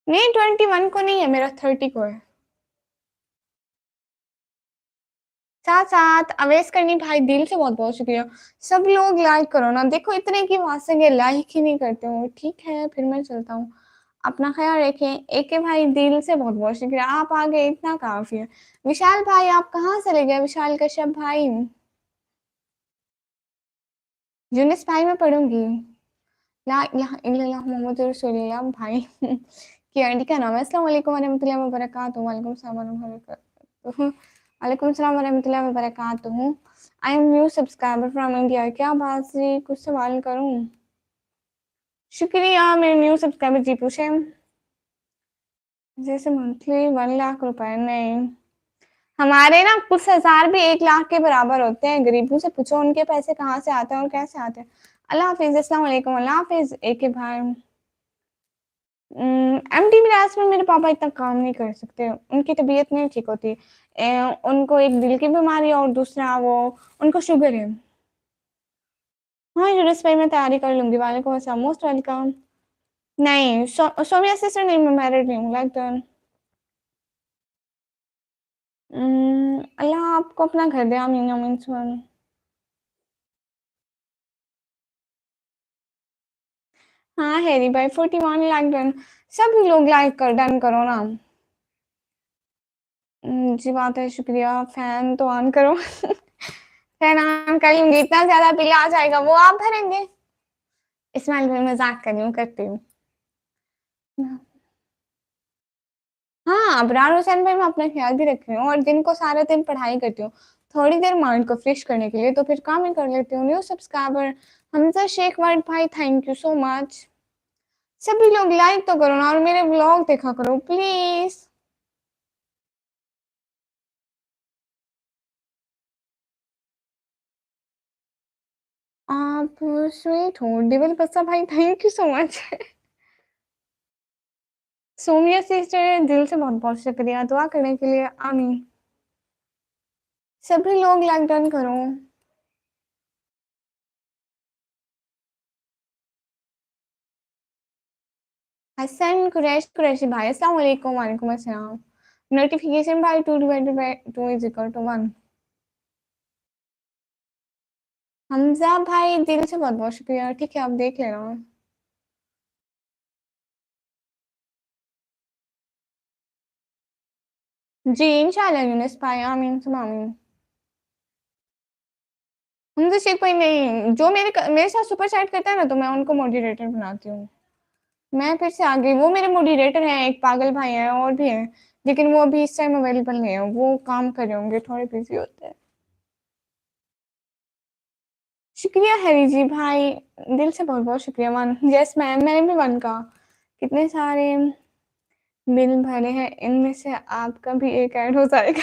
नहीं 21 को नहीं है मेरा, 30 को है। साथ साथ अवेश करनी भाई, दिल से बहुत बहुत शुक्रिया। सब लोग लाइक करो ना, देखो इतने की वास्ते लाइक ही नहीं करते हो। ठीक है फिर मैं चलता हूँ, अपना ख्याल रखें। एके भाई दिल से बहुत बहुत शुक्रिया, आप आ गए इतना काफी है। विशाल भाई आप कहाँ चले गए? विशाल कश्यप भाई। यूनिस भाई मैं पढ़ूंगी। ला इलाहा इल्लल्लाह मोहम्मद रसूलुल्लाह भाई। की आंटी का नाम है। अस्सलाम वालेकुम वरहमतुल्लाहि वबरकातुहू। वालेकुम सलाम वरहमतुल्लाहि वालेकुम सलाम वरहमतुल्लाहि वबरकातुहू। I am new subscriber from India. क्या बात जी, कुछ सवाल करूं? शुक्रिया मेरे न्यू सब्सक्राइबर जी पूछे। जैसे मंथली 1 लाख रुपए नहीं, हमारे ना कुछ हजार भी 1 लाख के बराबर होते हैं। गरीबों से पूछो उनके पैसे कहाँ से आते हैं और कैसे आते हैं। अल्लाह हाफिज, अस्सलाम वालेकुम, अल्लाह हाफिज। एक के भाई एमडी मिराज में मेरे पापा इतना काम नहीं कर सकते, उनकी तबीयत नहीं ठीक होती। उनको एक दिल की बीमारी और दूसरा वो उनको शुगर है। हाँ यूनुस भाई, मैं तैयारी कर लूंगी। वालेकुम अस्सलाम, मोस्ट वेलकम। नहीं सोमिया सिस्टर नहीं, मैं मैरिड नहीं हूँ, लाइक डन। अल्लाह आपको अपना घर दे, आमीन आमीन सुन। हाँ हैरी भाई 41 लाख डन। सभी लोग लाइक कर डन करो ना। जी बात है, शुक्रिया। फैन तो ऑन करो। फैन ऑन कर लूंगी, इतना ज्यादा बिल आ जाएगा वो आप भरेंगे। इस्माइल भाई मजाक कर रही हूँ, करती हूँ। हाँ अबरार हुसैन भाई, मैं अपना ख्याल भी रख रही हूँ और दिन को सारा दिन पढ़ाई करती हूँ। थोड़ी देर माइंड को फ्रेश करने के लिए तो फिर काम ही कर लेती हूँ। New subscriber Hamza Shaikh word भाई, थैंक यू सो मच। सभी लोग लाइक तो करो ना और मेरे ब्लॉग देखा करो प्लीज। आप स्वीट हो डिविल बस्सा भाई, thank you so much. Somiya sister दिल से बहुत बहुत शुक्रिया दुआ करने के लिए, आमीन। सभी लोग लाइक डन करो। हसन कुरैशी भाई, अस्सलाम वालेकुम। वालेकुम अस्सलाम। नोटिफिकेशन भाई 2 divided by 2 is equal to 1। Hamza भाई दिल से बहुत बहुत शुक्रिया, ठीक है आप देख लेना। जी इंशाल्लाह यूनुस भाई, आमीन सुम आमीन। हमजा शेख भाई नहीं, जो मेरे साथ सुपर चैट करता है ना तो मैं उनको मॉडरेटर बनाती हूँ। मैं फिर से आ गई, वो मेरे मॉडरेटर हैं, एक पागल भाई है और भी है, लेकिन वो अभी इस टाइम अवेलेबल नहीं है, वो काम कर रहे होंगे, थोड़े बिजी होते हैं। शुक्रिया हैरी जी भाई, दिल से बहुत बहुत शुक्रिया। वन यस मैम, मैंने भी वन का कितने सारे बिल भरे हैं, इनमें से आपका भी एक ऐड हो जाएगा।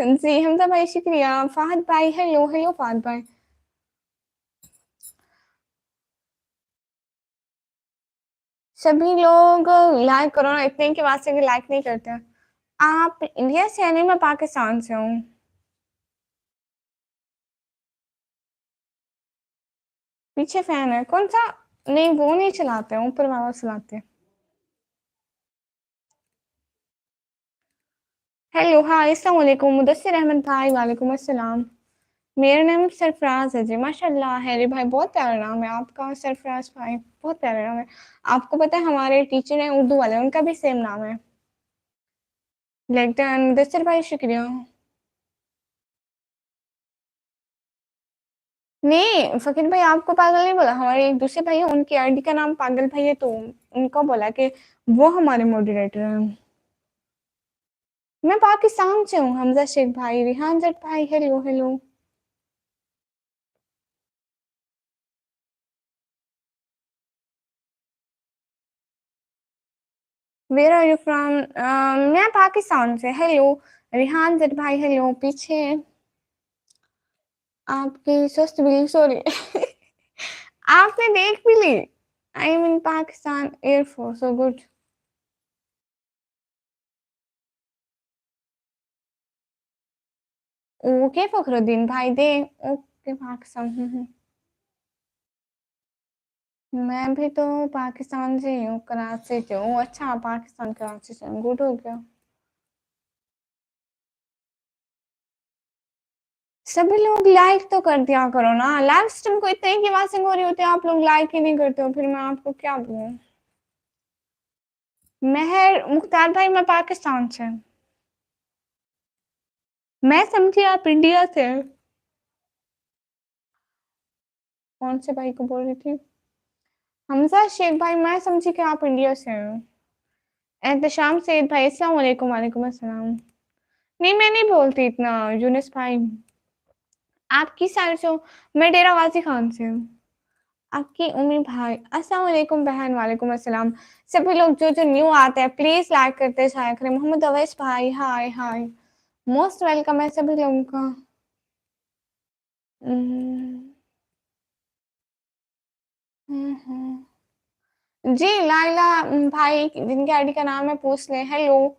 जी हमजा भाई शुक्रिया। फहद भाई हेलो हेलो फहद भाई। सभी लोग लाइक करो ना, इतने के वास्ते भी लाइक नहीं करते हैं। आप इंडिया से हैं? नहीं मैं पाकिस्तान से हूँ। पीछे फैन है कौन सा? नहीं वो नहीं चलाते हैं, ऊपर वाला चलाते हैं। हेलो हाँ अस्सलाम वालेकुम मुदस्सिर अहमद भाई, वालेकुम अस्सलाम। मेरा नाम सरफराज है जी, माशाल्लाह। हैरी भाई बहुत प्यारा नाम है आपका, सरफराज भाई बहुत प्यारा नाम है। आपको पता है हमारे टीचर हैं उर्दू वाले, उनका भी सेम नाम है। लेकिन मुदस्सिर भाई शुक्रिया। नहीं फकीर भाई आपको पागल नहीं बोला, हमारे एक दूसरे भाई हैं उनकी आईडी का नाम पागल भाई है, तो उनको बोला कि वो हमारे मॉडरेटर हैं। मैं पाकिस्तान से हूँ। हमजा शेख भाई, रिहान जट भाई hello hello. Where are you from? मैं पाकिस्तान से। हेलो रिहान जट भाई हेलो। पीछे आपकी सुस्त बिल्ली सो रही। आपने देख भी ली। I am in Pakistan air force, so good. Okay Fakhruddin भाई दे। ओके पाकिस्तान। मैं भी तो पाकिस्तान से ही हूँ, कराची से हूँ। अच्छा पाकिस्तान कराची से, गुड हो गया। सभी लोग लाइक तो कर दिया करो ना, लाइव स्ट्रीम को इतने की वासिंग हो रही होती है, आप लोग लाइक ही नहीं करते हो, फिर मैं आपको क्या बोलूं। मेहर मुख्तार भाई, मैं पाकिस्तान से। मैं समझी आप इंडिया से। कौन से भाई को बोल रही थी? हमजा शेख भाई, मैं समझी कि आप इंडिया से हो। एहतशाम सैयद भाई, अस्सलाम वालेकुम। वालेकुम अस्सलाम। नहीं मैं नहीं बोलती इतना। यूनिस भाई आप किस साइड से हो? मैं डेरा गाजी खान से हूँ। आपकी उम्र भाई, अस्सलाम वालेकुम बहन, वालेकुम अस्सलाम। सभी लोग जो न्यू आते हैं प्लीज लाइक करते जाया करें। मोहम्मद अवैस भाई, हाय हाय, मोस्ट वेलकम है सभी लोगों का। हम्म, जी लाइला भाई, जिनके आईडी का नाम है पूछ ले। हेलो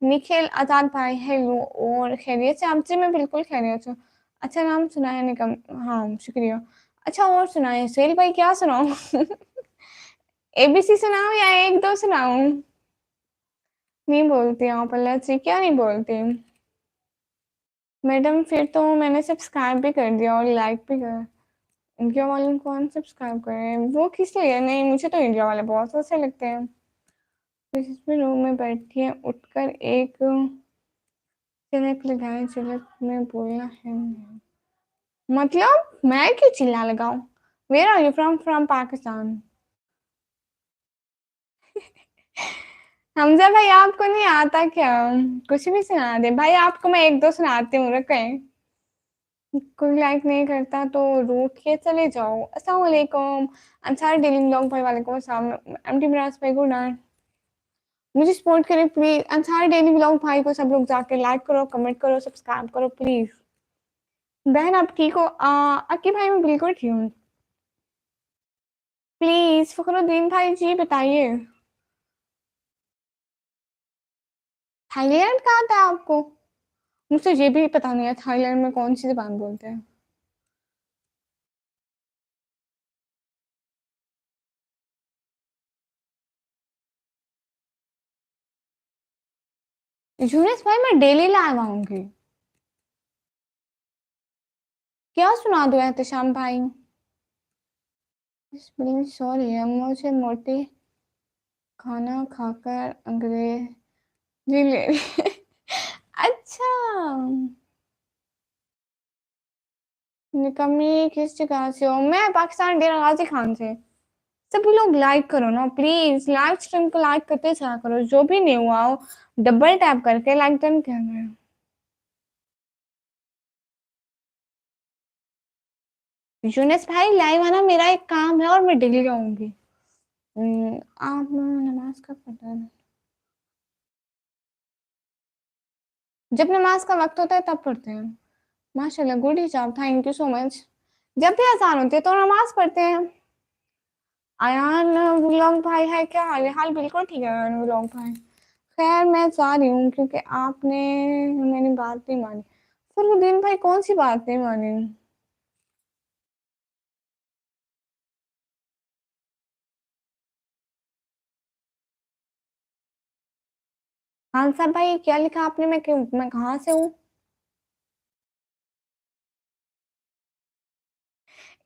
निखिल आजाद भाई, हेलो। और खैरियत से? आप? जी मैं बिल्कुल खैरियत हूँ। अच्छा नाम सुनाया निकम, हाँ शुक्रिया। अच्छा और सुनाए सुहेल भाई, क्या सुनाऊं? एबीसी सुनाऊं या एक दो सुनाऊं? नहीं बोलती आप अल्लाह से, क्या नहीं बोलती मैडम? फिर तो मैंने सब्सक्राइब भी कर दिया और लाइक भी कर। इंडिया वालों को कौन सब्सक्राइब करे? वो किस लिए? नहीं मुझे तो इंडिया वाले बहुत अच्छे लगते हैं। जिसमें रूम में बैठी है उठकर एक तिलक लगाए, तिलक में बोलना है। मतलब मैं क्यों चिल्ला लगाऊं? Where are you from? From Pakistan. Hamza भाई आपको नहीं आता क्या? कुछ भी सुना दे भाई, आपको मैं एक दो सुनाती हूँ, रुके। कोई लाइक नहीं करता तो रूठ के चले जाओ। अस्सलाम वालेकुम अंसार डेली व्लॉग भाई, वालेकुम अस्सलाम। एमटी मिराज भाई गुड नाइट। मुझे सपोर्ट करें प्लीज। अंसार डेली व्लॉग भाई को सब लोग जाके लाइक करो, कमेंट करो, सब्सक्राइब करो प्लीज। बहन आप ठीक हो? अक्की भाई मैं बिल्कुल ठीक हूँ। प्लीज फखरुद्दीन भाई जी बताइए, थाईलैंड कहाँ था आपको? मुझे ये भी पता नहीं है थाईलैंड में कौन सी जबान बोलते हैं। यूनिस भाई मैं डेली लाइव आऊंगी। क्या सुना दो एहतशाम भाई? सॉरी है, मुझे मोटी खाना खाकर अंग्रेजी ले रही है। अच्छा, निकम्मी किस जगह से हो? मैं पाकिस्तान, डेरा गाजी खान से। सभी लोग लाइक करो ना प्लीज, लाइव स्ट्रीम को लाइक करते चला करो। जो भी नहीं हुआ हो डबल टैप करके लाइक डन करना है। यूनिस भाई लाइव आना मेरा एक काम है और मैं डेली आऊंगी। आप नमाज कब पढ़ते हैं? जब नमाज का वक्त होता है तब पढ़ते हैं। माशाल्लाह, गुड हिजाब, थैंक यू सो मच। जब भी आसान होती है तो नमाज पढ़ते हैं। अयान व्लॉग भाई है, क्या हाल है? हाल बिल्कुल ठीक है अयान व्लॉग भाई। खैर मैं जा रही हूँ क्योंकि आपने मेरी बात नहीं मानी। फरहुद्दीन भाई कौन सी बात नहीं मानी? हाँ साहब भाई क्या लिखा आपने? मैं क्यों, मैं कहाँ से हूँ?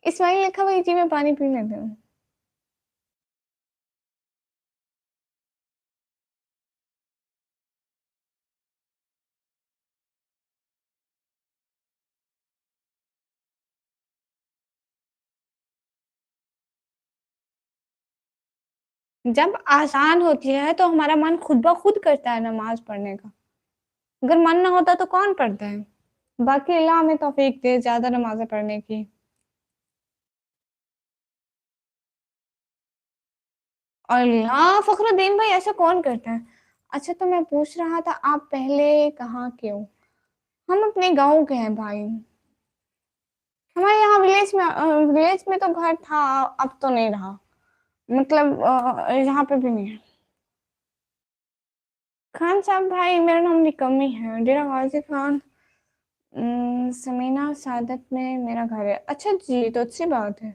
इस्माइल लिखा भाई जी, मैं पानी पी लेती हूँ। जब आसान होती है तो हमारा मन खुद ब खुद करता है नमाज पढ़ने का। अगर मन ना होता तो कौन पढ़ता है? बाकी अल्लाह हमें तौफीक दे ज्यादा नमाजें पढ़ने की। अल्लाह फखरुद्दीन भाई ऐसा कौन करता है? अच्छा तो मैं पूछ रहा था आप पहले कहाँ के हो? हम अपने गांव के हैं भाई। हमारे यहाँ विलेज में तो घर था, अब तो नहीं रहा। मतलब यहाँ पे भी नहीं है। खान साहब भाई मेरा नाम निकम्मी है, डेरा गाजी खान। समीना सादत में मेरा घर है। अच्छा जी, तो अच्छी बात है।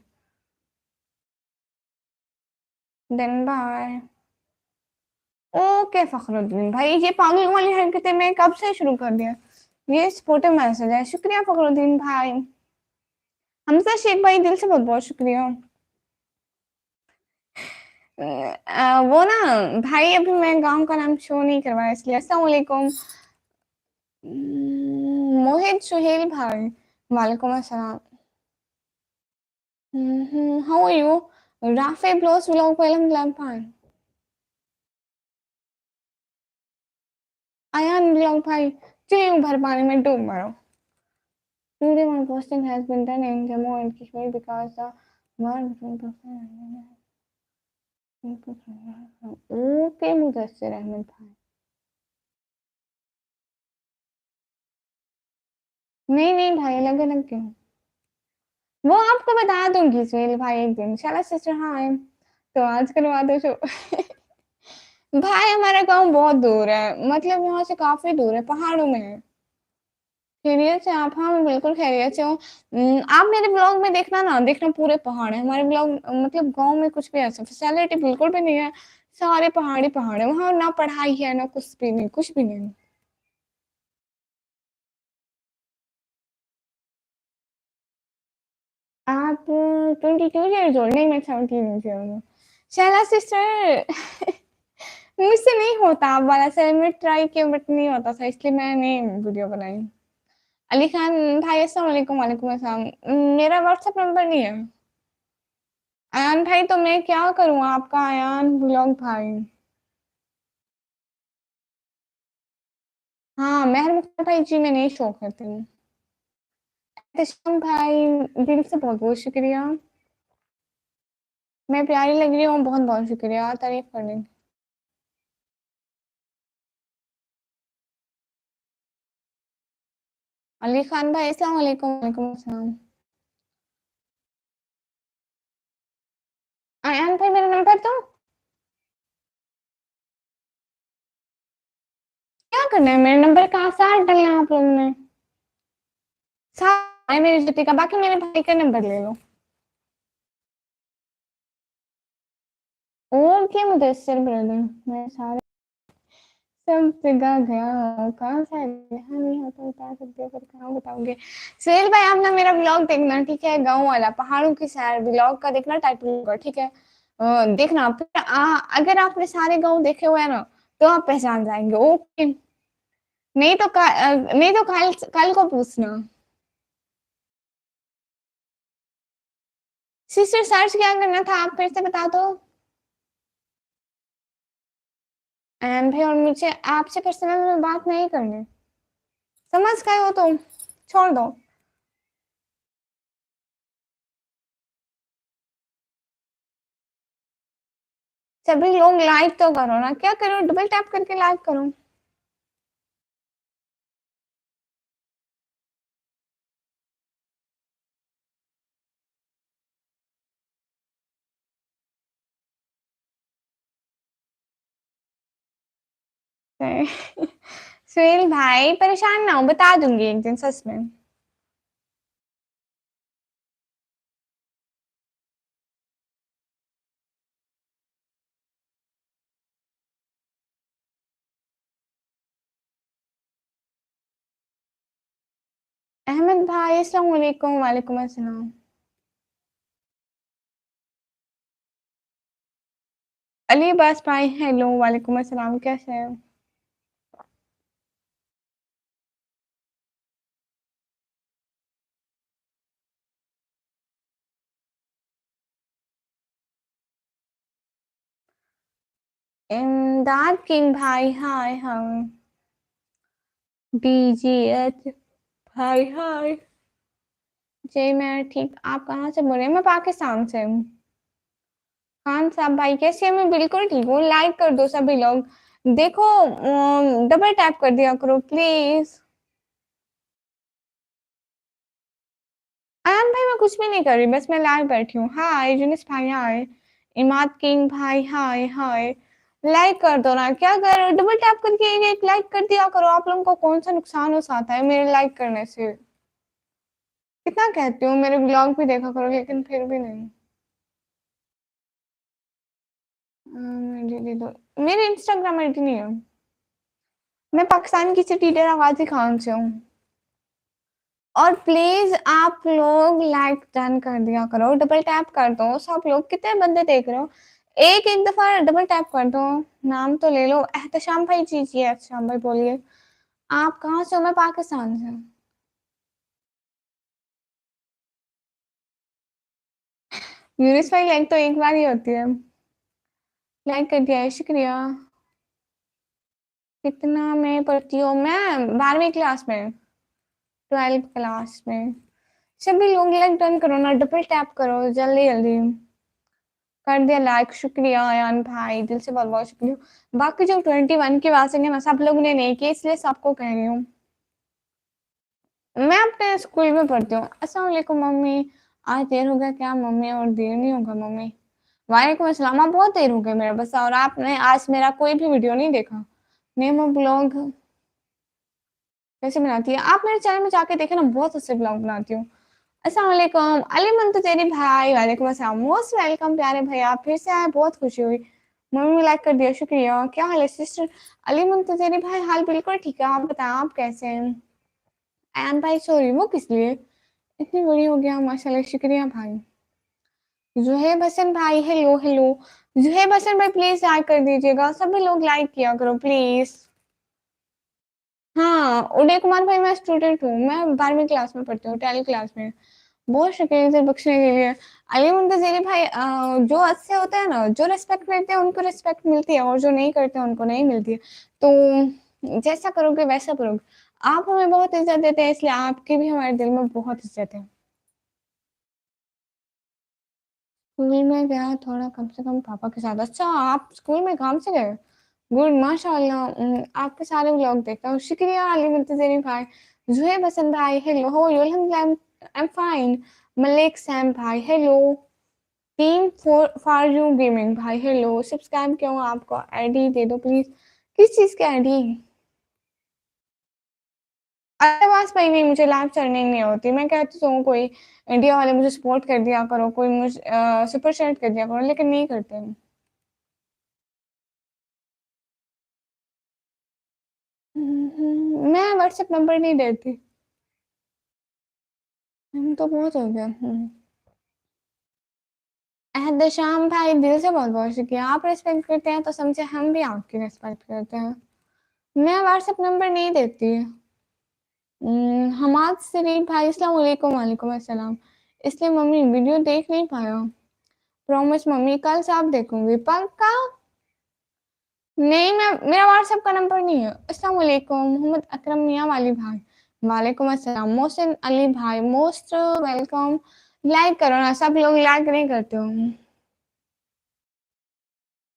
दिन बाय। ओके फखरुद्दीन भाई, ये पागल वाली हरकतें मैं कब से शुरू कर दिया? ये सपोर्टिव मैसेज है, शुक्रिया फखरुद्दीन भाई। हमजा शेख भाई दिल से बहुत बहुत शुक्रिया। वो ना भाई, अभी मैं गांव का नाम शो नहीं करवाया इसलिए। अस्सलाम वालेकुम। मोहित सुहेल भाई, वालेकुम अस्सलाम। How are you? राफे ब्लोस व्लॉग पे फाइन। आयान व्लॉग भाई, चलिए भर पानी में डूब मरो। Today one posting has been done in Jammu and Kashmir because the okay Mudassir Ahmed भाई। नहीं नहीं भाई, अलग अलग क्यों? वो आपको बता दूंगी सुहेल भाई एक दिन। शाला सिस्टर, हाँ तो आज करवा दो शो। भाई हमारा गांव बहुत दूर है, मतलब यहाँ से काफी दूर है, पहाड़ों में है। खैरियत से आप? हाँ मैं बिल्कुल खैरियत से हूँ। आप मेरे ब्लॉग में देखना ना, देखना पूरे पहाड़ है हमारे ब्लॉग। मतलब गांव में कुछ भी ऐसा फैसिलिटी बिल्कुल भी नहीं है। सारे पहाड़ी पहाड़ है वहाँ, ना पढ़ाई है ना कुछ भी नहीं, कुछ भी नहीं। आप 22 ईयर्स ओल्ड? नहीं, मैं 17 ईयर्स ओल्ड हूँ। शैला सिस्टर। मुझसे नहीं होता आप वाला सर, मैं ट्राई किया बट नहीं होता था, इसलिए मैंने वीडियो बनाई। अली खान भाई अस्सलाम वालेकुम। वालेकुम अस्सलाम। मेरा व्हाट्सएप नंबर नहीं है। अयान भाई तो मैं क्या करूँ आपका, अयान ब्लॉग भाई। हाँ मेहर मुख्तार भाई जी, मैं नहीं शो करती हूँ। एहतशाम भाई, दिल से बहुत बहुत शुक्रिया। मैं प्यारी लग रही हूँ, बहुत बहुत शुक्रिया तारीफ करने की। अली खान भाई अस्सलाम वालेकुम। वालेकुम अस्सलाम। अयान भाई मेरा नंबर तो क्या करना है, मेरे नंबर का साथ डलना है आप लोगों ने। साथ है मेरी ज्योति का, बाकी मेरे भाई का नंबर ले लो। और क्या मुदस्सिर ब्रदर, मैं सारे सब जगह गया हूँ, कहाँ से यहाँ नहीं होता, बता सकते हो, फिर कहाँ बताओगे? सुहेल भाई आप ना मेरा ब्लॉग देखना, ठीक है? गाँव वाला पहाड़ों की सैर ब्लॉग का देखना, टाइटल होगा, ठीक है? देखना फिर अगर आपने सारे गाँव देखे हुए हैं ना, तो आप पहचान जाएंगे। ओके। नहीं तो नहीं तो कल कल को पूछना। सिस्टर सर्च क्या करना था, आप फिर से बता दो। एंड भाई, और मुझे आपसे पर्सनल में बात नहीं करनी, समझ गए हो तो छोड़ दो। सभी लोग लाइक तो करो ना, क्या करो, डबल टैप करके लाइक करो। सुहेल भाई परेशान ना हो, बता दूंगी एक दिन सच में। अहमद भाई अस्सलाम वालेकुम। वालेकुम अस्सलाम। अली अब्बास भाई हेलो, वालेकुम अस्सलाम, कैसे हैं? इमदाद किंग भाई हाय हाय। डीजीएच भाई हाय। जी मैं ठीक, आप कहाँ से बोल रहे हैं? मैं पाकिस्तान से हूँ। खान साहब भाई कैसे हैं? मैं बिल्कुल ठीक हूँ, लाइक कर दो सभी लोग। देखो डबल टैप कर दिया करो प्लीज। आयान भाई मैं कुछ भी नहीं कर रही, बस मैं लाइव बैठी हूँ। हाय यूनिस भाई हाय। इमाद किंग भाई हाय हाय। लाइक कर दो ना, क्या कर रहे हो? डबल टैप करके एक एक लाइक कर दिया करो। आप लोगों को कौन सा नुकसान हो सकता है मेरे लाइक करने से? कितना कहती हूँ मेरे ब्लॉग भी देखा करो, लेकिन फिर भी नहीं। दे दो। मेरे इंस्टाग्राम आईडी नहीं है। मैं पाकिस्तान की सिटी डेरा गाजी खान से हूँ। और प्लीज आप लोग लाइक डन कर दिया करो, डबल टैप कर दो सब लोग। कितने बंदे देख रहे हो? एक एक दफा डबल टैप कर दो। नाम तो ले लो। एहतशाम भाई जी जी, एहतशाम भाई बोलिए। आप कहाँ से हो? मैं पाकिस्तान से हूँ। यूनिस भाई लाइक तो एक बार ही होती है। लाइक कर दिया है, शुक्रिया। कितना मैं पढ़ती हूँ? मैं 12वीं क्लास में, 12th क्लास में। सभी लोग लाइक डन करो ना, डबल टैप करो जल्दी जल्दी। कर दिया लाइक, शुक्रिया अयान भाई, दिल से बहुत बहुत शुक्रिया। बाकी जो 21 के वासेंगे ना, सब लोगों ने नहीं किए, इसलिए सबको कह रही हूँ। मैं अपने स्कूल में पढ़ती हूँ। अस्सलाम वालेकुम मम्मी, आज देर हो गया क्या मम्मी? और देर नहीं होगा मम्मी। वालेकुम अस्सलाम, आप बहुत देर हो गए मेरा बस। और आपने आज मेरा कोई भी वीडियो नहीं देखा। नेमो ब्लॉग कैसे बनाती है? आप मेरे चैनल में जाके देखे ना, बहुत अच्छे ब्लॉग बनाती हूँ। अस्सलाम वालेकुम अली मंतजेरी भाई, वालेकुम अस्सलाम, मोस्ट वेलकम प्यारे भाई, आप फिर से आए, बहुत खुशी हुई। मम्मी लाइक कर दिया, शुक्रिया। क्या हाल है सिस्टर? अली मुंतजरी भाई, हाल बिल्कुल ठीक है, आप बताएं आप कैसे हैं? अयान भाई सॉरी, वो किस लिए इतनी बड़ी हो गया? माशाल्लाह, शुक्रिया भाई। जुहेब हसन भाई, हेलो हेलो। जुहेब हसन भाई प्लीज लाइक कर दीजिएगा, सभी लोग लाइक किया करो प्लीज। हाँ, उदय कुमार भाई, मैं स्टूडेंट हूँ, मैं 12वीं क्लास में पढ़ती हूँ, 10वीं क्लास में। बहुत शुक्रिया इसे बख्शने के लिए। अली मुंतजरी भाई, जो अच्छे होते हैं ना, जो रिस्पेक्ट करते हैं उनको रिस्पेक्ट मिलती है, और जो नहीं करते हैं उनको नहीं मिलती है। तो जैसा करोगे वैसा करोगे। आप हमें बहुत इज्जत देते हैं, इसलिए आपकी भी हमारे दिल में बहुत इज्जत है। स्कूल में गया थोड़ा, कम से कम पापा के साथ। अच्छा, आप स्कूल में काम से गए? गुड, माशाल्लाह। आपके सारे व्लॉग देखता हूँ, शुक्रिया अली मुंतजरी भाई। जुहेब हसन भाई, हेलो, हो यू? अल्हम्दुलिल्लाह, I am fine. Malik Saim भाई, hello. Team for you gaming भाई, हेलो। सब्सक्राइब क्यों? आपको आईडी दे दो प्लीज। किस चीज की आईडी? आवाज भाई नहीं, मुझे लाइव चढ़नी नहीं होती। मैं कहती हूँ कोई इंडिया वाले मुझे सपोर्ट कर दिया करो, कोई मुझे सुपर चैट कर दिया करो, लेकिन नहीं करते। मैं व्हाट्सएप नंबर नहीं देती। हम तो बहुत हो गया। अहद शाम भाई, दिल से बहुत बहुत शुक्रिया। आप रिस्पेक्ट करते हैं तो समझे हम भी आपकी रिस्पेक्ट करते हैं। मैं व्हाट्सएप नंबर नहीं देती। हमाद शरीफ भाई, अस्सलाम वालेकुम। वालेकुम अस्सलाम। इसलिए मम्मी वीडियो देख नहीं पाया। प्रॉमिस मम्मी, कल से आप देखूंगी पक्का। नहीं, मैं, मेरा व्हाट्सएप का नंबर नहीं है। अस्सलाम वालेकुम मोहम्मद अकरम मियाँ वाली भाई, वालेकुम अस्सलाम। मोहसिन अली भाई, मोस्ट वेलकम। लाइक करो ना, सब लोग लाइक नहीं करते हो।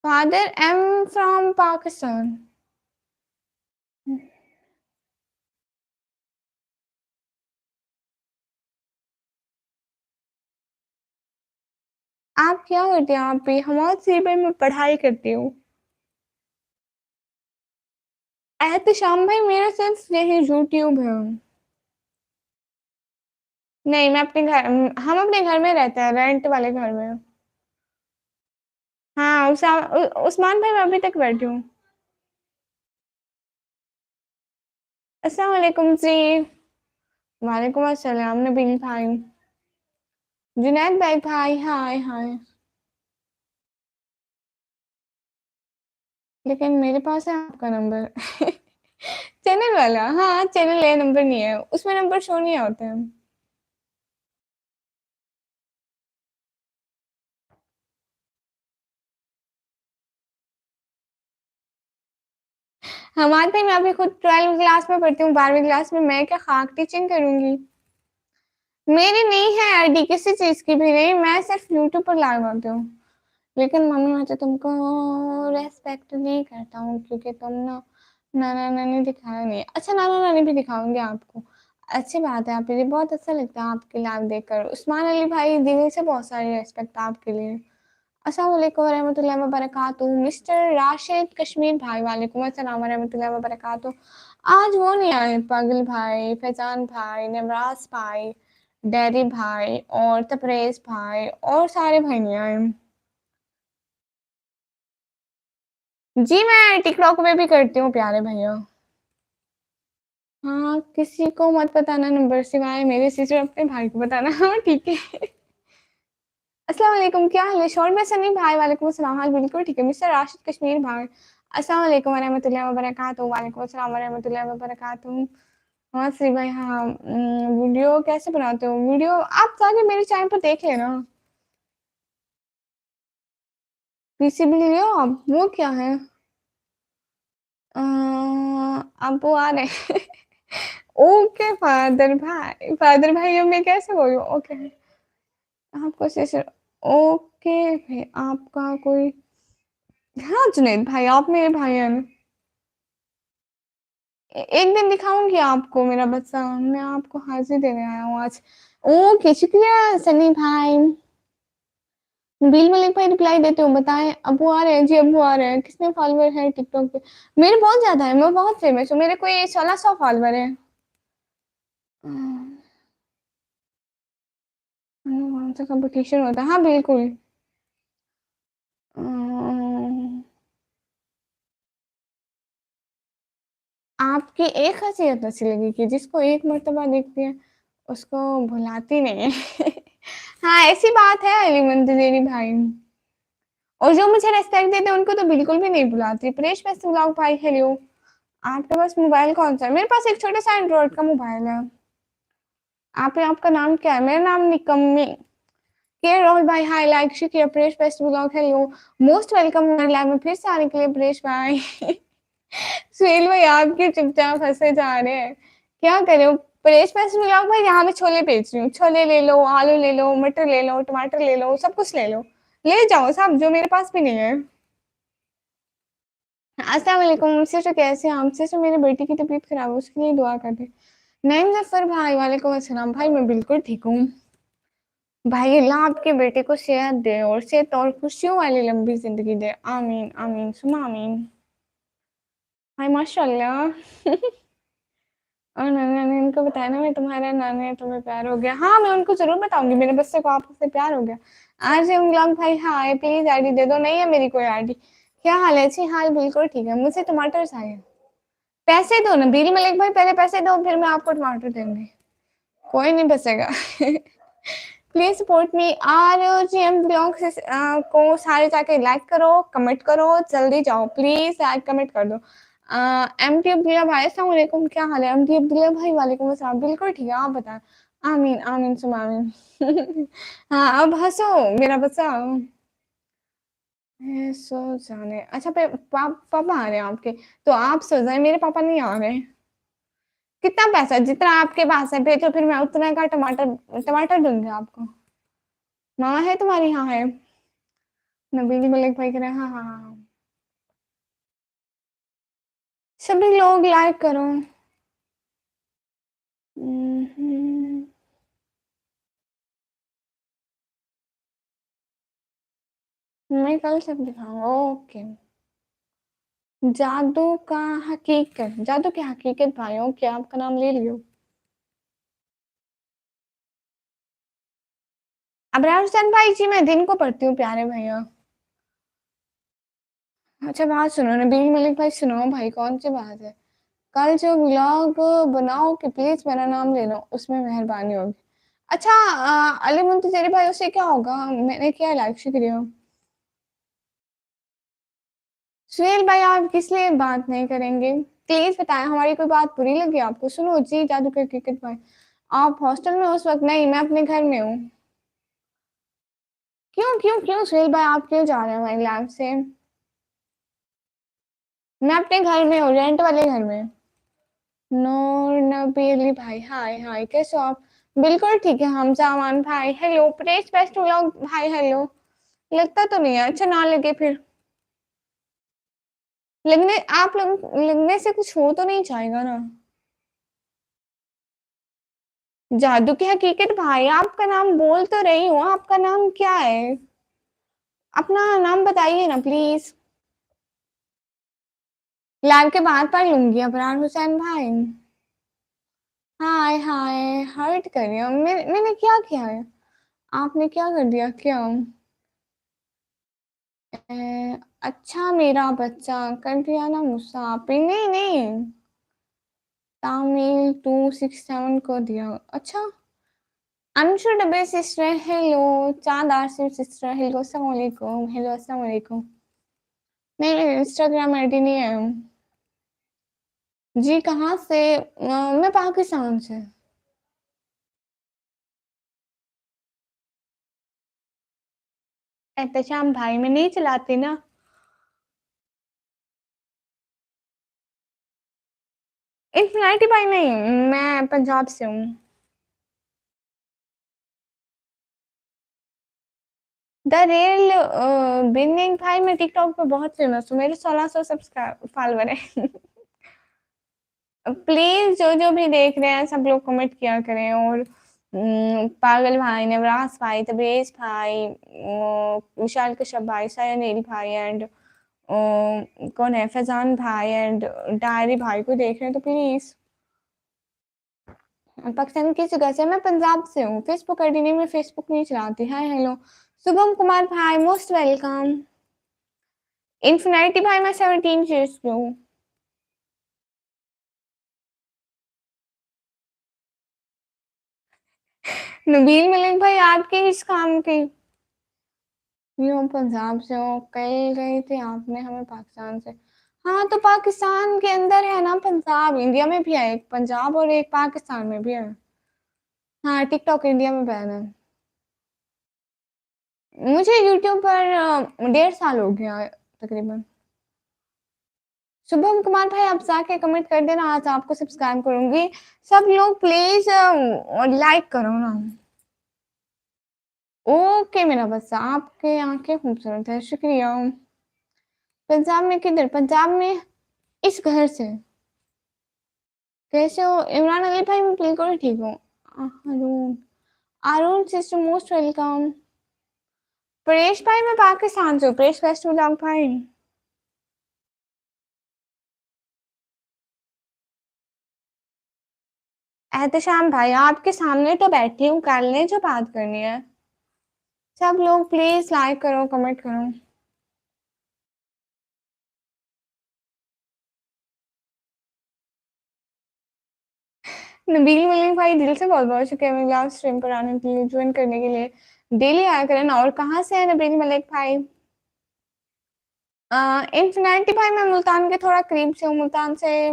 Father M from Pakistan. आप क्या करते हैं? आप भी हमारे सीबी में पढ़ाई करती हूँ। एहतशाम भाई, मेरा सिर्फ यही यूट्यूब है। नहीं, मैं अपने घर, हम अपने घर में रहते हैं, रेंट वाले घर में। हाँ, उस्मान भाई, मैं अभी तक बैठी हूँ। अस्सलाम वालेकुम जी। वालेकुम अस्सलाम नबील भाई। जुनैद भाई, भाई हाय हाय। लेकिन मेरे पास है आपका नंबर। चैनल वाला, हाँ चैनल है, नंबर नहीं है उसमें, नंबर शो नहीं होते हैं। हमारे भाई, मैं अभी खुद 12वीं क्लास में पढ़ती हूँ, 12वीं क्लास में मैं क्या खाक टीचिंग करूंगी? मेरी नहीं है आईडी, किसी चीज की भी नहीं, मैं सिर्फ यूट्यूब पर लाइव आती हूँ। लेकिन मम्मी, मैं तो तुमको रेस्पेक्ट नहीं करता हूँ, क्योंकि तुम ना नाना नानी दिखाया नहीं। अच्छा, नाना नानी भी दिखाऊंगी आपको। अच्छी बात है, आप, मुझे बहुत अच्छा लगता है आपके लाइव देखकर। उस्मान अली भाई, दिल से बहुत सारी रेस्पेक्ट आपके लिए। अस्सलाम वालेकुम रहमतुल्लाहि व बरकातुहू। मिस्टर राशिद कश्मीर भाई, वालेकुम अस्सलाम रहमतुल्लाहि व बरकातुहू। आज वो नहीं आए, पागल भाई, फैजान भाई, नवराज भाई, डैरी भाई, और तपरेज भाई, और सारे भाई नहीं आए। जी, मैं टिकटॉक पे भी करती हूँ प्यारे भैया। हाँ, किसी को मत बताना नंबर, सिवाय मेरे सिस्टर, अपने भाई को बताना। हाँ ठीक है। अस्सलाम वालेकुम, क्या हाल है? शोर में सनी भाई, वालेकुम अस्सलाम, हाल बिल्कुल ठीक है। मिस्टर राशिद कश्मीर भाई, अस्सलाम वालेकुम वरहमतुल्लाहि वबरकातुहू। वालेकुम अस्सलाम वरहमतुल्लाहि वबरकातुहू। हाँ श्री भाई, हाँ। वीडियो कैसे बनाते हो? वीडियो आप जाके मेरे चैनल पर देख लेना। पीसी भी लियो आप, वो क्या है? अब वो आ रहे। ओके, फादर भाइयों में कैसे बोलूँ? ओके, आपको सिस्टर ओके फिर आपका कोई हाँ, जुनैद भाई आप मेरे भाई हैं। एक दिन दिखाऊँगी आपको मेरा बच्चा, मैं आपको हाज़िर देने आया हूँ आज। ओके, शुक्रिया सनी भाई। बिल मलिक भाई रिप्लाई देते हो, बताएँ अब्बू आ रहे हैं? जी, अब्बू आ रहे हैं। कितने फॉलोवर हैं टिकटॉक पे? मेरे बहुत ज़्यादा है, मैं बहुत फेमस हूँ, मेरे कोई 1600 फॉलोवर हैं। कौन सा कॉम्पिटिशन होता है? हाँ, बिल्कुल। अ, आपकी एक ख़ासियत अच्छी लगी कि जिसको एक मर्तबा देखती है, उसको भुलाती नहीं है। हाँ, ऐसी बात है अलीमन दिलेरी भाई। और जो मुझे रिस्पेक्ट देते हैं, उनको तो बिल्कुल भी नहीं भुलाती। परेश बेस्ट व्लॉग भाई हेलो। आपके पास मोबाइल कौन-सा है? मेरे पास एक छोटा-सा एंड्रॉइड का मोबाइल है। आपका नाम क्या है? मेरा नाम निकम्मी। के राहुल भाई हाय लाइक शुक्रिया। Paresh best vlog hello. Most welcome हमारे लाइव में फिर से आने के लिए परेश भाई। सुहेल भाई आप क्यों चुपचाप हंसे जा रहे हैं? क्या कर रहे हो? परेश बेस्ट व्लॉग भाई यहाँ मैं छोले बेच रही हूँ। छोले ले लो, आलू ले लो, मटर ले लो, टमाटर ले लो, सब कुछ ले लो। ले जाओ सब जो मेरे पास भी नहीं है। अस्सलाम वालेकुम सिस्टर कैसे हैं आप? सिस्टर मेरी बेटी की तबीयत खराब है उसके लिए दुआ कर दें। नईम जफ़र भाई वालेकुम अस्सलाम भाई मैं बिल्कुल ठीक हूँ। भाई अल्लाह आपके बेटे को सेहत दे और सेहत और खुशियों वाली लंबी ज़िंदगी दे। आमीन, आमीन सुम्मा आमीन। हाय माशाअल्लाह। और नाना-नानी उनको बताया ना मैं तुम्हारा नाना तुम्हें प्यार हो गया। हाँ, मैं उनको ज़रूर बताऊँगी मेरे बच्चे को आपसे प्यार हो गया। आज गुलाम भाई हाय प्लीज़ आईडी दे दो। नहीं है मेरी कोई आईडी। क्या हाल है? जी हाल बिल्कुल ठीक है। मुझे टमाटर चाहिए। पैसे दो ना बील मलिक भाई पहले पैसे दो फिर मैं आपको टमाटर दूँगी। कोई नहीं बचेगा। प्लीज़ सपोर्ट मी आरओजीएम ब्लॉग्स को सारे जाके लाइक करो, कमेंट करो, जल्दी जाओ प्लीज़ लाइक कमेंट कर दो। एमटी अब्दुल्ला भाई अस्सलाम वालेकुम क्या हाल है? एमटी अब्दुल्ला भाई वालेकुम अस्सलाम बिल्कुल ठीक है आप बताएँ? आमीन, आमीन सुम्मा आमीन। हाँ, अब हँसो मेरा बच्चा। सो जाने अच्छा पापा आ रहे हैं आपके, तो आप सो जाएँ मेरे पापा नहीं आ रहे। कितना पैसा जितना आपके पास है भेजो फिर मैं उतना का टमाटर टमाटर दूँगी आपको। माँ है तुम्हारी? हाँ है। नबील मलिक भाई कह रहे हैं हाँ, हाँ, हाँ, हाँ। सभी लोग लाइक करो। मैं कल सब दिखाऊँगा ओके। जादू की हकीकत भाइयों क्या आपका नाम ले लियो? अबरार हुसैन भाई जी मैं दिन को पढ़ती हूँ प्यारे भैया। अच्छा बात सुनो नबील मलिक भाई सुनो भाई कौन सी बात है? कल जो व्लॉग बनाओ कि प्लीज मेरा नाम ले लो उसमें मेहरबानी होगी। अच्छा अली मुंतजरी भाई उसे क्या होगा? मैंने किया लाइक शुक्रिया। सुहेल भाई आप किस लिए बात नहीं करेंगे? प्लीज बताएं हमारी कोई बात बुरी लगी आपको? सुनो जी जादू के क्रिकेट भाई आप हॉस्टल में उस वक्त नहीं मैं अपने घर में हूँ। क्यों क्यों क्यों सुहेल भाई आप क्यों जा रहे हैं हमारी लैब से? मैं अपने घर में हूँ रेंट वाले घर में। नूर नबी अली भाई हाय हाय कैसे हो आप? बिल्कुल ठीक है हमजा अमान भाई हेलो प्रेस बेस्ट व्लॉग भाई हेलो। लगता तो नहीं है अच्छा ना लगे फिर लगने आप लोग लगने से कुछ हो तो नहीं जाएगा ना। जादू की हकीकत भाई आपका नाम बोल तो रही हूँ आपका नाम क्या है? अपना नाम बताइए ना प्लीज। लैब के बाद पढ़ लूंगी अबरार हुसैन भाई। हाय हाय हर्ट कर रही हूँ मैंने क्या किया है? आपने क्या कर दिया क्या? अच्छा मेरा बच्चा कर दिया ना मुझसे आपने नहीं नहीं तामिल 267 को दिया अच्छा। अंशु डबे सिस्टर हेलो चांद आसिफ सिस्टर हेलो अस्सलाम वालेकुम हेलो अस्सलाम वालेकुम। नहीं इंस्टाग्राम आईडी नहीं है। जी कहाँ से? मैं पाकिस्तान से। एहतशाम भाई मैं नहीं चलाती ना। इन्फिनिटी भाई नहीं, मैं पंजाब से हूँ। द रियल बिनिंग भाई, मैं टिकटॉक पे बहुत फेमस हूँ, मेरे 1600 सब्सक्राइब फॉलोवर है। प्लीज जो जो भी देख रहे हैं सब लोग कमेंट किया करें। और पागल भाई, नवराज भाई, तबरेज भाई, विशाल कश्यप भाई, सायन भाई एंड कौन है, फैजान भाई एंड डायरी भाई को देख रहे हैं तो प्लीज। पाकिस्तान किस जगह से? मैं पंजाब से हूँ। फेसबुक आईडी नहीं, मैं फेसबुक नहीं चलाती। हाय हेलो शुभम कुमार भाई, मोस्ट वेलकम। इन्फिनिटी भाई मैं 17 ईयर्स की हूँ। नबील मलिक भाई आपके किस काम के? यूँ पंजाब से हो, कल गई थी आपने हमें पाकिस्तान से। हाँ तो पाकिस्तान के अंदर है ना पंजाब, इंडिया में भी है एक पंजाब और एक पाकिस्तान में भी है। हाँ टिकटॉक इंडिया में बैन है। मुझे यूट्यूब पर 1.5 साल हो गया तकरीबन। शुभम कुमार भाई आप जाके कमेंट कर देना, आज आपको सब्सक्राइब करूंगी। सब लोग प्लीज लाइक करो ना। ओके मेरा बच्चा, आपके आंखें खूबसूरत है, शुक्रिया। पंजाब में किधर? पंजाब में इस घर से। कैसे हो इमरान अली भाई? मैं बिल्कुल ठीक हूँ। Arun, Arun sister most welcome. Paresh भाई मैं पाकिस्तान से हूँ, परेश फेस्टिवल भाई। एहतशाम भाई आपके सामने तो बैठी हूँ, कर लें जो बात करनी है। सब लोग प्लीज लाइक करो, कमेंट करो। नबील मलिक भाई दिल से बहुत बहुत शुक्रिया मेरे लाइव स्ट्रीम पर आने के लिए, ज्वाइन करने के लिए। डेली आया करें ना। और कहाँ से है नबील मलिक भाई? इन्फिनिटी भाई मैं मुल्तान के थोड़ा करीब से हूँ, मुल्तान से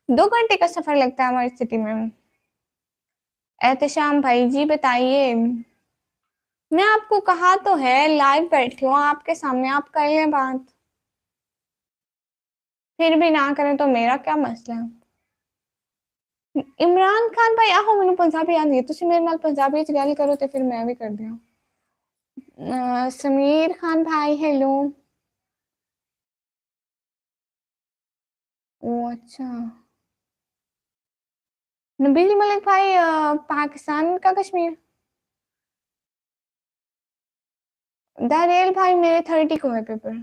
2 घंटे का सफर लगता है हमारी सिटी में। एहतशाम भाई जी बताइए। मैं आपको कहा तो है लाइव बैठी हूँ आपके सामने, आप कर लें बात। फिर भी ना करें तो मेरा क्या मसला है? इमरान खान भाई आहो मैंने पंजाबी आती है, तुसी मेरे नाल पंजाबी च गल करो तो फिर मैं भी कर दियां। समीर खान भाई हेलो। ओ अच्छा। नबील मलिक भाई पाकिस्तान का कश्मीर। दारेल भाई मेरे 30 को है पेपर।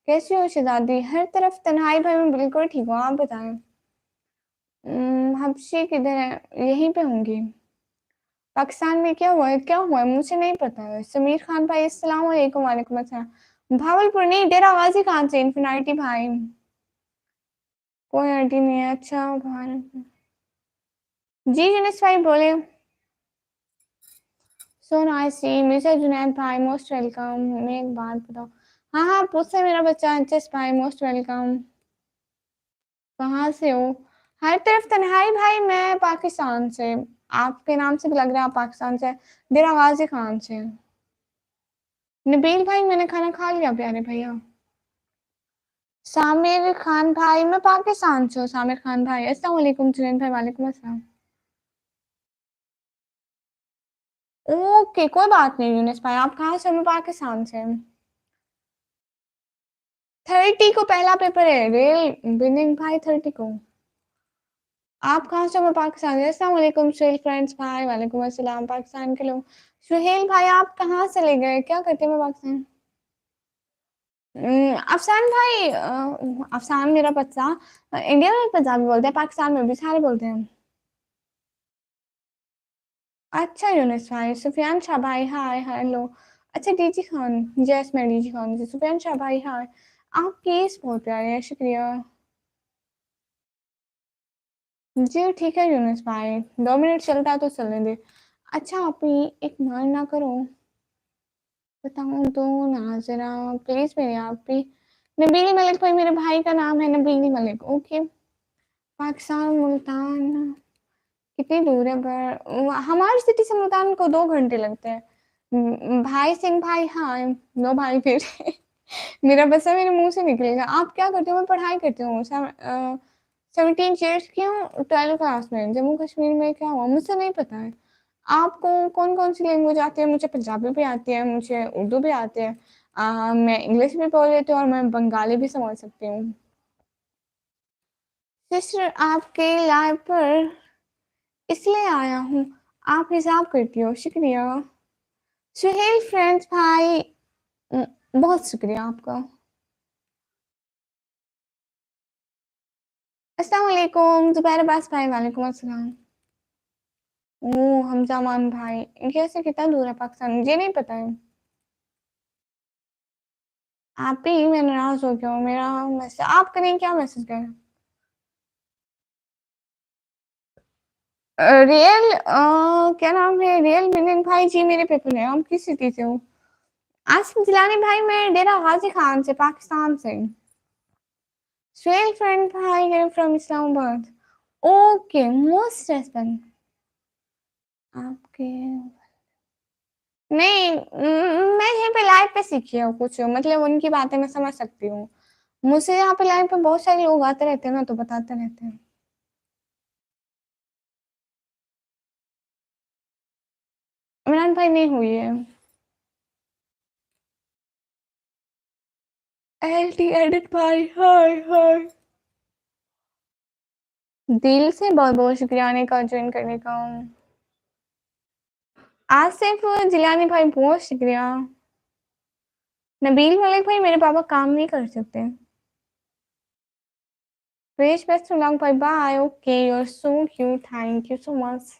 कैसी हो शहजादी? हर तरफ तन्हाई भाई, मैं बिल्कुल ठीक हूँ, आप बताएं। हबशी किधर है? यहीं पे होंगी। पाकिस्तान में क्या हुआ है, क्या हुआ है मुझे नहीं पता है। समीर खान भाई अस्सलाम वालेकुम। वालेकुम अस्सलाम। भावलपुर नहीं, डेरा गाजी खान से। इन्फिनिटी भाई कोई आईडी नहीं है। अच्छा भारत। जी जुनेस भाई बोले। सो नाइस सी मिस्टर जुनैद भाई मोस्ट वेलकम। मैं एक बात बताऊँ? हाँ हाँ पूछे मेरा बच्चा अंचस भाई मोस्ट वेलकम। कहाँ से हो? हर तरफ तन्हाई भाई, मैं पाकिस्तान से। आपके नाम से भी लग रहा है आप पाकिस्तान से। डेरा गाजी खान से। नबील भाई मैंने खाना खा लिया प्यारे भैया। सामिर खान भाई मैं पाकिस्तान से हूँ। सामिर खान भाई अस्सलाम वालेकुम। जुनैद भाई वालेकुम अस्सलाम। ओके कोई बात नहीं यूनिस भाई, आप कहाँ से? मैं पाकिस्तान से। 30 को पहला पेपर है रेल बिनिंग भाई, 30 को। आप कहाँ से? मैं पाकिस्तान से। अस्सलाम वालेकुम सुहेल फ्रेंड्स भाई, वालेकुम अस्सलाम पाकिस्तान के लोग। सुहेल भाई आप कहाँ से ले गए, क्या करते हैं? मैं पाकिस्तान। अफसान भाई अफसान मेरा बच्चा। इंडिया में पंजाबी बोलते हैं, पाकिस्तान में भी सारे बोलते हैं। अच्छा यूनिस भाई, सुफियान शाह भाई हाय हेलो। अच्छा डीजी खान, जैस मैं डीजी खान से। सुफियान शाह भाई हाय। आप केस बहुत प्यारे हैं, शुक्रिया। जी ठीक है यूनिस भाई, 2 मिनट चलता है तो चलने दे। अच्छा आप ही एक मान ना करो, बताऊं तो ना जरा प्लीज मेरे आप भी। नबील मलिक भाई मेरे भाई का नाम है नबील मलिक। ओके। पाकिस्तान मुल्तान कितनी दूर है? पर हमारी सिटी से मुल्तान को 2 घंटे लगते हैं। भाई सिंह भाई हाँ। नो भाई फिर। मेरा बच्चा मेरे मुंह से निकलेगा। आप क्या करते हो? मैं पढ़ाई करती हूँ 17 ईयर्स की हूँ, 12th क्लास में। जम्मू कश्मीर में क्या हुआ मुझसे नहीं पता है। आपको कौन-कौन सी लैंग्वेज आती है? मुझे पंजाबी भी आती है, मुझे उर्दू भी आती है। मैं इंग्लिश भी बोल लेती हूँ और मैं बंगाली भी समझ सकती हूँ। सिस्टर आपके लाइव पर इसलिए आया हूँ, आप हिसाब करती हो, शुक्रिया। सुहेल फ्रेंड्स भाई बहुत शुक्रिया आपका। अस्सलाम वालेकुम ज़ुबैर अब्बास भाई, वालेकुम अस्सलाम। ओह! हमज़ा अमान भाई, कैसे कितना दूर है पाकिस्तान? मुझे नहीं पता है। आप ही मैं नाराज़ हो गया हूँ, मेरा आप करें क्या मैसेज करें? क्या नाम है? रियल मिलन भाई जी मेरे पेपर हैं। आप किस सिटी से हो? आसिफ जिलानी भाई मैं डेरा गाज़ी खान से, पाकिस्तान से। सुहेल फ्रेंड भाई आई am from Islamabad. Okay, most respect. आपके नहीं मैं यहीं पे लाइव पे सीखी हूँ कुछ, मतलब उनकी बातें मैं समझ सकती हूँ। मुझसे यहाँ पे लाइव पे बहुत सारे लोग आते रहते हैं ना, तो बताते रहते हैं। इमरान भाई नहीं हुई है। एलटी एडिट भाई, हाय हाय। दिल से बहुत बहुत शुक्रिया आने का, ज्वाइन करने का। आसिफ जिलानी भाई बहुत शुक्रिया। नबील मलिक भाई मेरे पापा काम नहीं कर सकते। Wish best of luck. Bye bye. Okay, you're so cute. Thank you so much.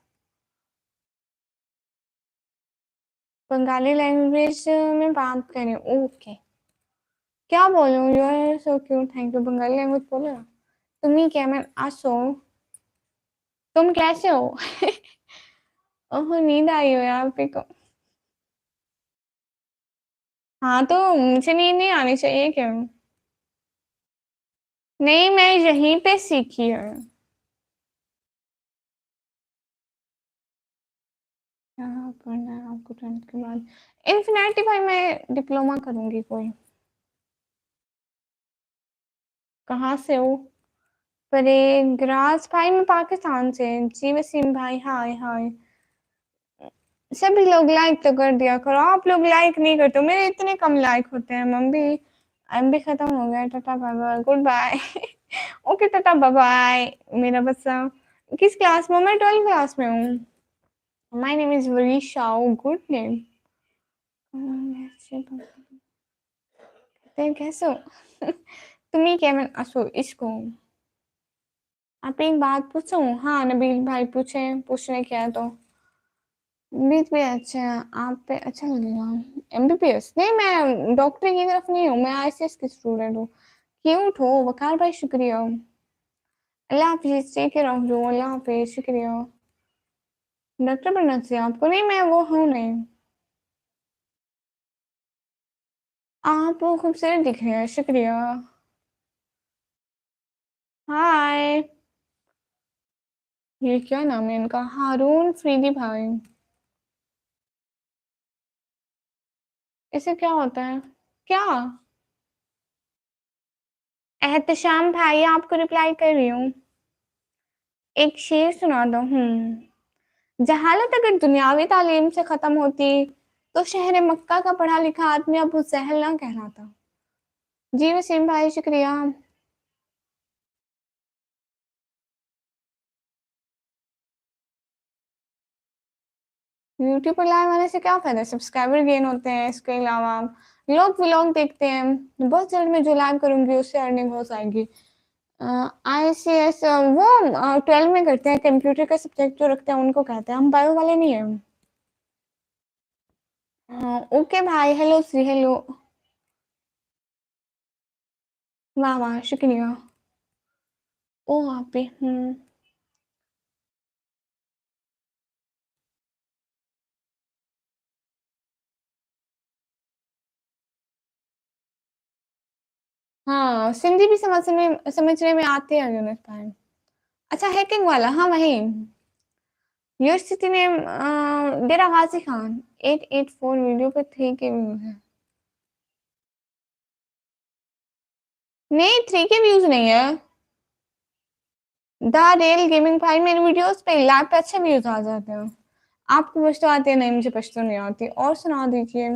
Bengali language में बात करें, ओके। क्या बोलूं? You are so cute, thank you. Bengali language बोलो ना। तुम ही क्या मैं आसो, तुम कैसे हो? ओह नींद आई हो यार पे को। हाँ तो मुझे नींद नहीं आनी चाहिए क्या? नहीं मैं यहीं पे सीखी है। क्या पढ़ना है आपको 10th के बाद? इन्फिनिटी भाई मैं डिप्लोमा करूंगी कोई। कहाँ से हो? परेग्राज भाई मैं पाकिस्तान से। जी वसीम भाई हाय हाय। सभी लोग लाइक तो कर दिया करो, आप लोग लाइक नहीं करते हो। मेरे इतने कम लाइक होते हैं। मम्मी एमबी खत्म हो गया, tata bye bye, good bye. Okay tata bye bye मेरा बच्चा। किस क्लास में? मैं 12th क्लास में हूँ। My name is Varisha, good name. कैसे हो? तुम ही क्या मैं असो इसको। आप एक बात पूछूं? हाँ नबील भाई पूछे, पूछने क्या है तो। बीच पे अच्छा है, आप पे अच्छा लगेगा। एमबीबीएस नहीं, मैं डॉक्टर की तरफ नहीं हूँ, मैं आईसीएस की स्टूडेंट हूँ। क्यूट हो वकार भाई, शुक्रिया। अल्लाह हाफिज, टेक केयर ऑफ यू। अल्लाह हाफिज, शुक्रिया। डॉक्टर बनना चाहिए आपको। नहीं मैं वो हूँ नहीं। आप वो खूबसूरत दिख रहे हैं, शुक्रिया। हाय। ये क्या नाम है इनका? हारून फरीदी भाई। इसे क्या होता है? क्या? एहतशाम भाई आपको रिप्लाई कर रही हूँ। एक शेर सुना दो। जहालत अगर दुनियावी तालीम से खत्म होती तो शहर मक्का का पढ़ा लिखा आदमी अबू सहल ना कहलाता। जी वसीम भाई, शुक्रिया। यूट्यूब पर लाइव आने से क्या फायदा? सब्सक्राइबर गेन होते हैं, इसके अलावा लोग व्लॉग देखते हैं। बहुत जल्द मैं जो लाइव करूंगी उससे अर्निंग हो जाएगी। आईसीएस वो 12 में करते हैं। कंप्यूटर का सब्जेक्ट जो रखते हैं उनको कहते हैं, हम बायो वाले नहीं है। ओके भाई, हेलो श्री, हेलो। वाह वाह, शुक्रिया। ओ आप भी हाँ सिंधी भी समझने में आते हैं यूनिट टाइम। अच्छा हैकिंग वाला, हाँ वही। Your city name Dera Ghazi Khan. 884 video पे 3 के व्यूज है। नहीं 3 के व्यूज नहीं है। द रियल गेमिंग भाई, मेरे वीडियोस पे लाइव पे अच्छे व्यूज आ जाते हैं। आपको पश्तो आती है? नहीं, मुझे पश्तो नहीं आती। और सुना दीजिए,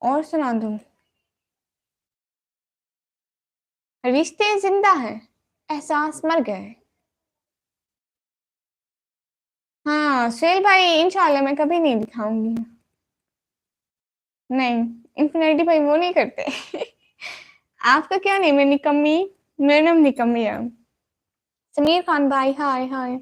और सुना दूं? रिश्ते जिंदा है, एहसास मर गए। हाँ सुहेल भाई, इंशाल्लाह मैं कभी नहीं दिखाऊंगी। नहीं, इन्फिनिटी भाई वो नहीं करते। आपका क्या नेम है? निकम्मी? मेरा नाम निकम्मी है। समीर खान भाई, हाय हाय।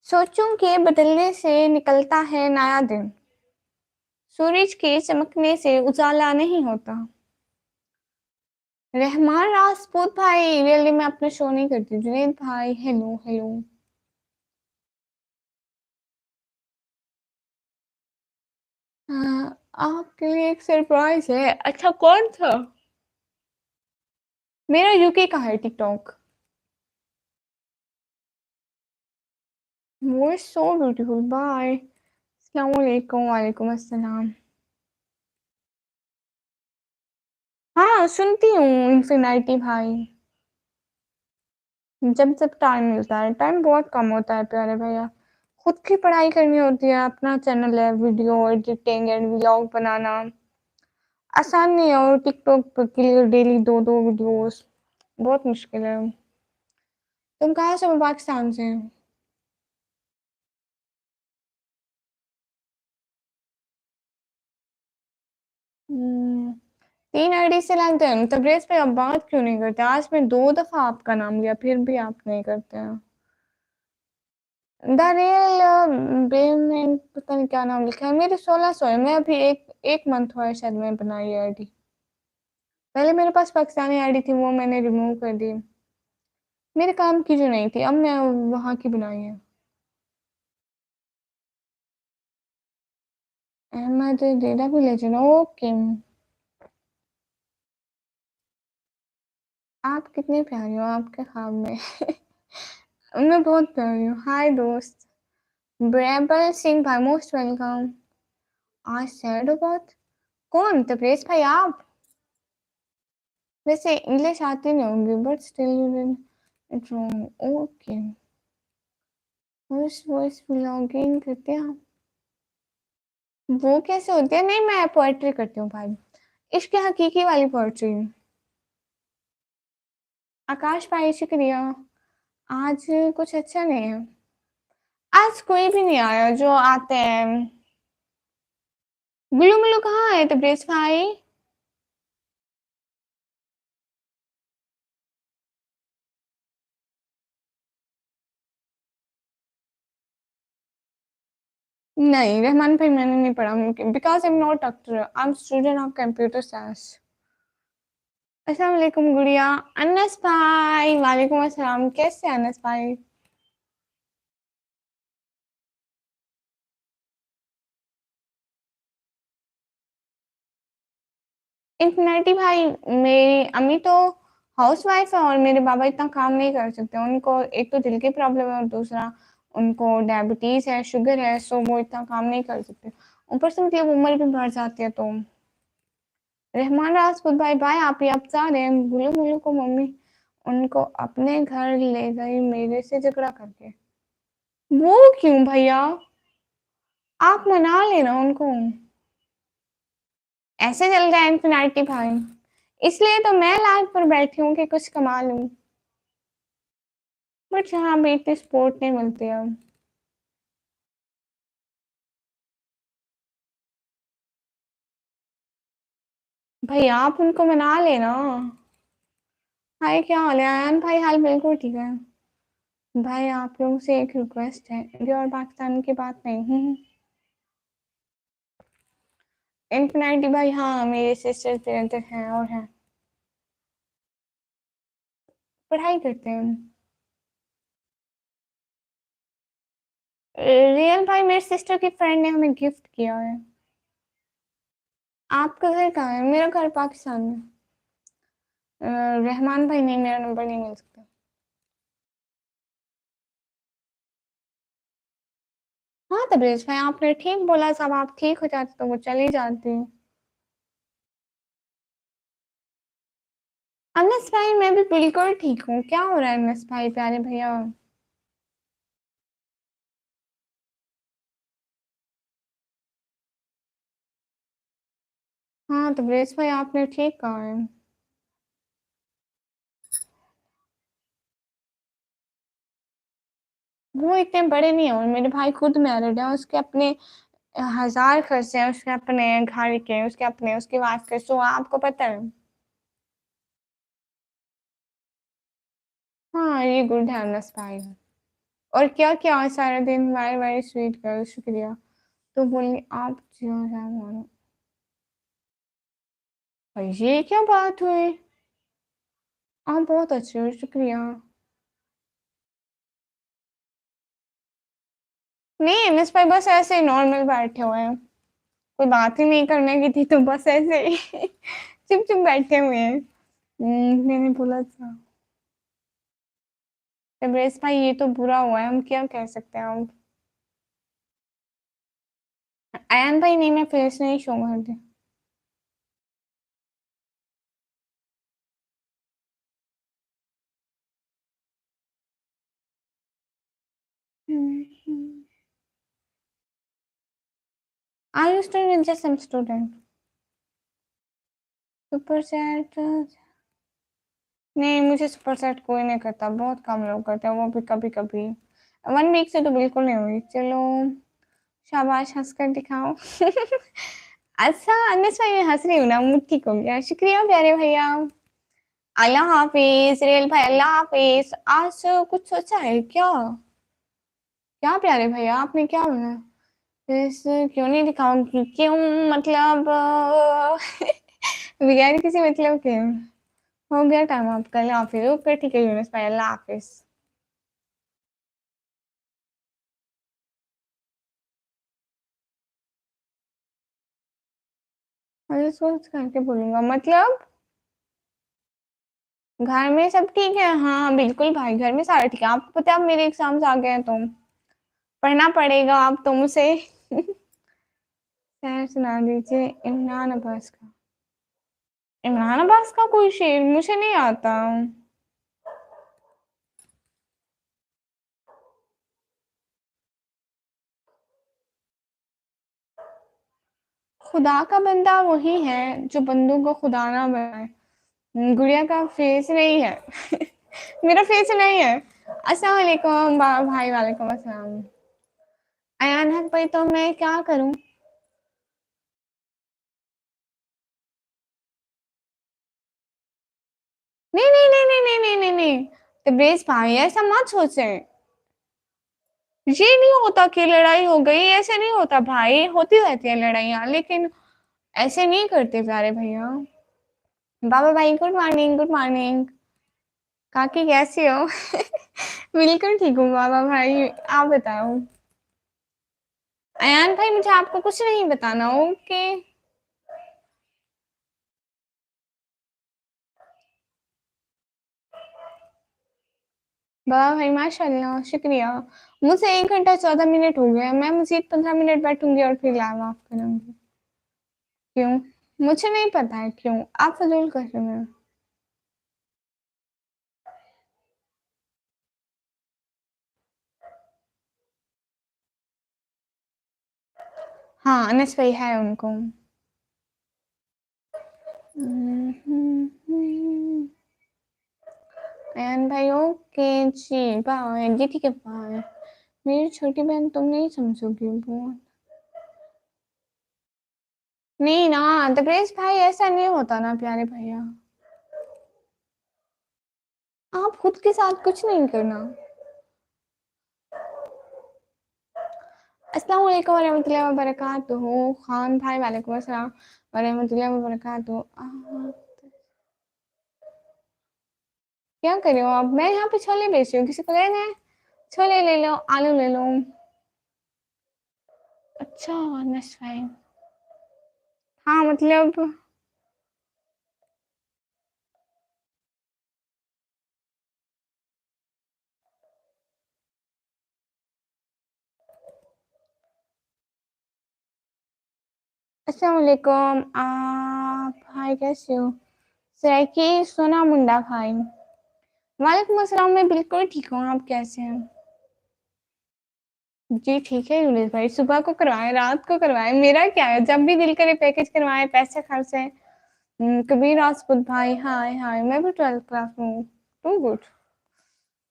सोचूं के बदलने से निकलता है नया दिन, सूरज के चमकने से उजाला नहीं होता। रहमान राजपूत भाई, रियली मैं अपना शो नहीं करती। जुनेद भाई, हेलो हेलो। हाँ, आपके लिए एक सरप्राइज है। अच्छा, कौन था? मेरा यूके का है टिकटॉक। वो सो ब्यूटीफुल, बाय। अस्सलाम वालेकुम। वालेकुम अस्सलाम। हाँ सुनती हूँ इन्फिनिटी भाई, जब जब टाइम मिलता है। टाइम बहुत कम होता है प्यारे भैया, खुद की पढ़ाई करनी होती है, अपना चैनल है, वीडियो एडिटिंग एंड व्लॉग बनाना आसान नहीं है, और टिकटॉक के लिए डेली दो दो वीडियोस बहुत मुश्किल है। तुम कहाँ से हो? मैं पाकिस्तान से। हम्म, 3 आईडी से लाते हैं तबरेज पे। अब बात क्यों नहीं करते? आज मैं 2 दफा आपका नाम लिया, फिर भी आप नहीं करते हैं। द रियल बेन, पता नहीं क्या नाम लिखा है। मेरे 1600 है। मैं अभी एक एक मंथ हुआ है शायद मैं बनाई आईडी। पहले मेरे पास पाकिस्तानी आईडी थी, वो मैंने रिमूव कर दी, मेरे काम की जो नहीं थी। अब मैं वहां की बनाई है। अहमद डेरा भी ले चलो, ओके। आप कितनी प्यारी हो आपके ख्वाब में। मैं बहुत प्यारी हूँ। हाय दोस्त। ब्रेबल सिंह भाई, मोस्ट वेलकम। आज सैड हो बहुत? कौन? तबरेज भाई आप? वैसे इंग्लिश आती नहीं होंगी, but still you did it wrong, okay. Voice voice blogging करते हैं आप? वो कैसे होती है? नहीं, मैं पोएट्री करती हूँ भाई, इश्क हकीकी वाली पोएट्री। आकाश भाई शुक्रिया। आज कुछ अच्छा नहीं है। आज कोई भी नहीं आया जो आते हैं। गुल्लू मुल्लू कहाँ है तबरेज भाई? नहीं रहमान भाई, मैंने नहीं पढ़ा, because I am not doctor, I am student of computer science. अस्सलाम वालेकुम गुड़िया। अनस भाई, वालेकुम अस्सलाम। कैसे हैं अनस भाई? इन्फिनिटी भाई, मेरी अम्मी तो हाउस वाइफ है, और मेरे बाबा इतना काम नहीं कर सकते। उनको एक तो दिल की प्रॉब्लम है, और दूसरा उनको डायबिटीज है, शुगर है, सो वो इतना काम नहीं कर सकते। ऊपर से मतलब उम्र भी बढ़ जाती है। तो रहमान राजपूत भाई, भाई आप ही अब जा रहे हैं? गुल्लू मुल्लू को मम्मी उनको अपने घर ले गई मेरे से झगड़ा करके। वो क्यों भैया? आप मना लेना उनको। ऐसे चल रहा है इन्फिनिटी भाई, इसलिए तो मैं लाइव पर बैठी हूँ कि कुछ कमा लूं। बट यहाँ पे इतनी सपोर्ट नहीं मिलती है। भाई आप उनको मना लेना। हाय, क्या हाल है आयन भाई? हाल बिल्कुल ठीक है। भाई आप लोगों से एक रिक्वेस्ट है, इंडिया और पाकिस्तान की बात नहीं। इन्फिनिटी भाई, हाँ मेरे सिस्टर ब्रदर हैं और हैं, पढ़ाई करते हैं। रियल भाई, मेरे सिस्टर की फ्रेंड ने हमें गिफ्ट किया है। आपका घर कहाँ है? मेरा घर पाकिस्तान में। रहमान भाई, नहीं मेरा नंबर नहीं मिल सकता। हाँ, तबरेज़ भाई आपने ठीक बोला, सब आप ठीक हो जाते तो वो चली जाती। अनस भाई मैं भी बिल्कुल ठीक हूँ। क्या हो रहा है अनस भाई प्यारे भैया? हाँ, तबरेज़ भाई आपने ठीक कहा है। वो इतने बड़े नहीं हैं और मेरे भाई खुद मैरिड है, उसके अपने 1000 खर्चे हैं, उसके अपने घर के, उसके अपने, उसकी वाइफ के, सो आपको पता है। हाँ, ये गुड है अनस भाई। और क्या-क्या सारा दिन वेरी वेरी स्वीट गर्ल शुक्रिया। तो बोली आप जो है मानो। ये क्या बात हुई? आप बहुत अच्छे हो, शुक्रिया। नहीं अनस भाई बस ऐसे ही नॉर्मल बैठे हुए हैं। कोई बात ही नहीं करने की थी तो बस ऐसे ही चुप-चुप बैठे हुए हैं। मैंने बोला था तबरेज़ भाई ये तो बुरा हुआ है, हम क्या कह सकते हैं अब? अयान भाई नहीं मैं फेस नहीं शो करती। Are you still with just some student? Super chat नहीं मुझे सुपर चैट कोई नहीं करता, बहुत कम लोग करते हैं, वो भी कभी-कभी। 1 वीक से तो बिल्कुल नहीं हुई। चलो शाबाश हँस कर दिखाओ। अच्छा अनस भाई मैं हँस रही हूँ ना, मूड ठीक हो गया। शुक्रिया प्यारे भैया। अल्लाह हाफिज़, रियल भाई अल्लाह हाफिज़। आज कुछ सोचा है क्या? क्या प्यारे भैया आपने क्या बोला? इस क्यों नहीं दिखाऊँगी? क्यों मतलब बगैर किसी मतलब के। हो गया टाइम आपका, अल्लाह हाफिज़। ओके ठीक है यूनुस भाई, अल्लाह हाफिज़। अरे सोच करके बोलूँगा मतलब घर में सब ठीक है? हाँ, बिल्कुल भाई घर में सारा ठीक है। आपको पता है अब मेरे एग्ज़ाम्स आ गए हैं तो पढ़ना पड़ेगा अब तो मुझे। शेर सुना दीजिए इमरान अब्बास का। इमरान अब्बास का कोई शेर मुझे नहीं आता। खुदा का बंदा वही है जो बंदों को खुदा ना बनाए। गुड़िया का फेस नहीं है। मेरा फेस नहीं है। अस्सलाम वालेकुम भाई वालेकुम अस्सलाम। अयान हक भाई तो मैं क्या करूं? नहीं नहीं नहीं नहीं नहीं नहीं नहीं नहीं तबरेज भाई ऐसा मत सोचे। ये नहीं होता कि लड़ाई हो गई, ऐसे नहीं होता भाई, होती रहती है लड़ाइयाँ लेकिन ऐसे नहीं करते प्यारे भैया। बाबा भाई गुड मॉर्निंग गुड मॉर्निंग। काकी कैसी हो? बिल्कुल ठीक हूँ बाबा भाई। आप बताओ। अयान भाई मुझे आपको कुछ नहीं बताना ओके। बाबा भाई माशाल्लाह शुक्रिया। मुझे 1 घंटा 14 मिनट हो गया, मैं मजीद 15 मिनट बैठूंगी और फिर लाइव ऑफ करूंगी। क्यों? मुझे नहीं पता है क्यों, आप फजूल कर रहे हैं। हाँ अनस भाई है उनको। अयान भाई ओके जी बाय जी ठीक है बाय। मेरी छोटी बहन तुम नहीं समझोगी बहुत। नहीं ना तबरेज भाई ऐसा नहीं होता ना प्यारे भैया। आप खुद के साथ कुछ नहीं करना। अस्सलाम वालेकुम वरहमतुल्लाहि वबरकातुहू। खान भाई वालेकुम अस्सलाम वरहमतुल्लाहि वबरकातुहू। क्या कर रहे हो आप? मैं यहाँ पे छोले बेच रही हूँ, किसी को लेना है? छोले ले लो, आलू ले लो। अच्छा दैट्स फाइन। हाँ मतलब अस्सलाम वालेकुम। आप हाय, कैसे हो? सैकी सोना मुंडा भाई। वालेकुम अस्सलाम, मैं बिल्कुल ठीक हूँ, आप कैसे हैं? जी ठीक है यूनिस भाई, सुबह को करवाएं, रात को करवाएं, मेरा क्या है, जब भी दिल करे पैकेज करवाएं, पैसे खर्चे। कबीर राजपूत भाई, हाय हाय, मैं भी 12th क्लास में हूँ। Too good.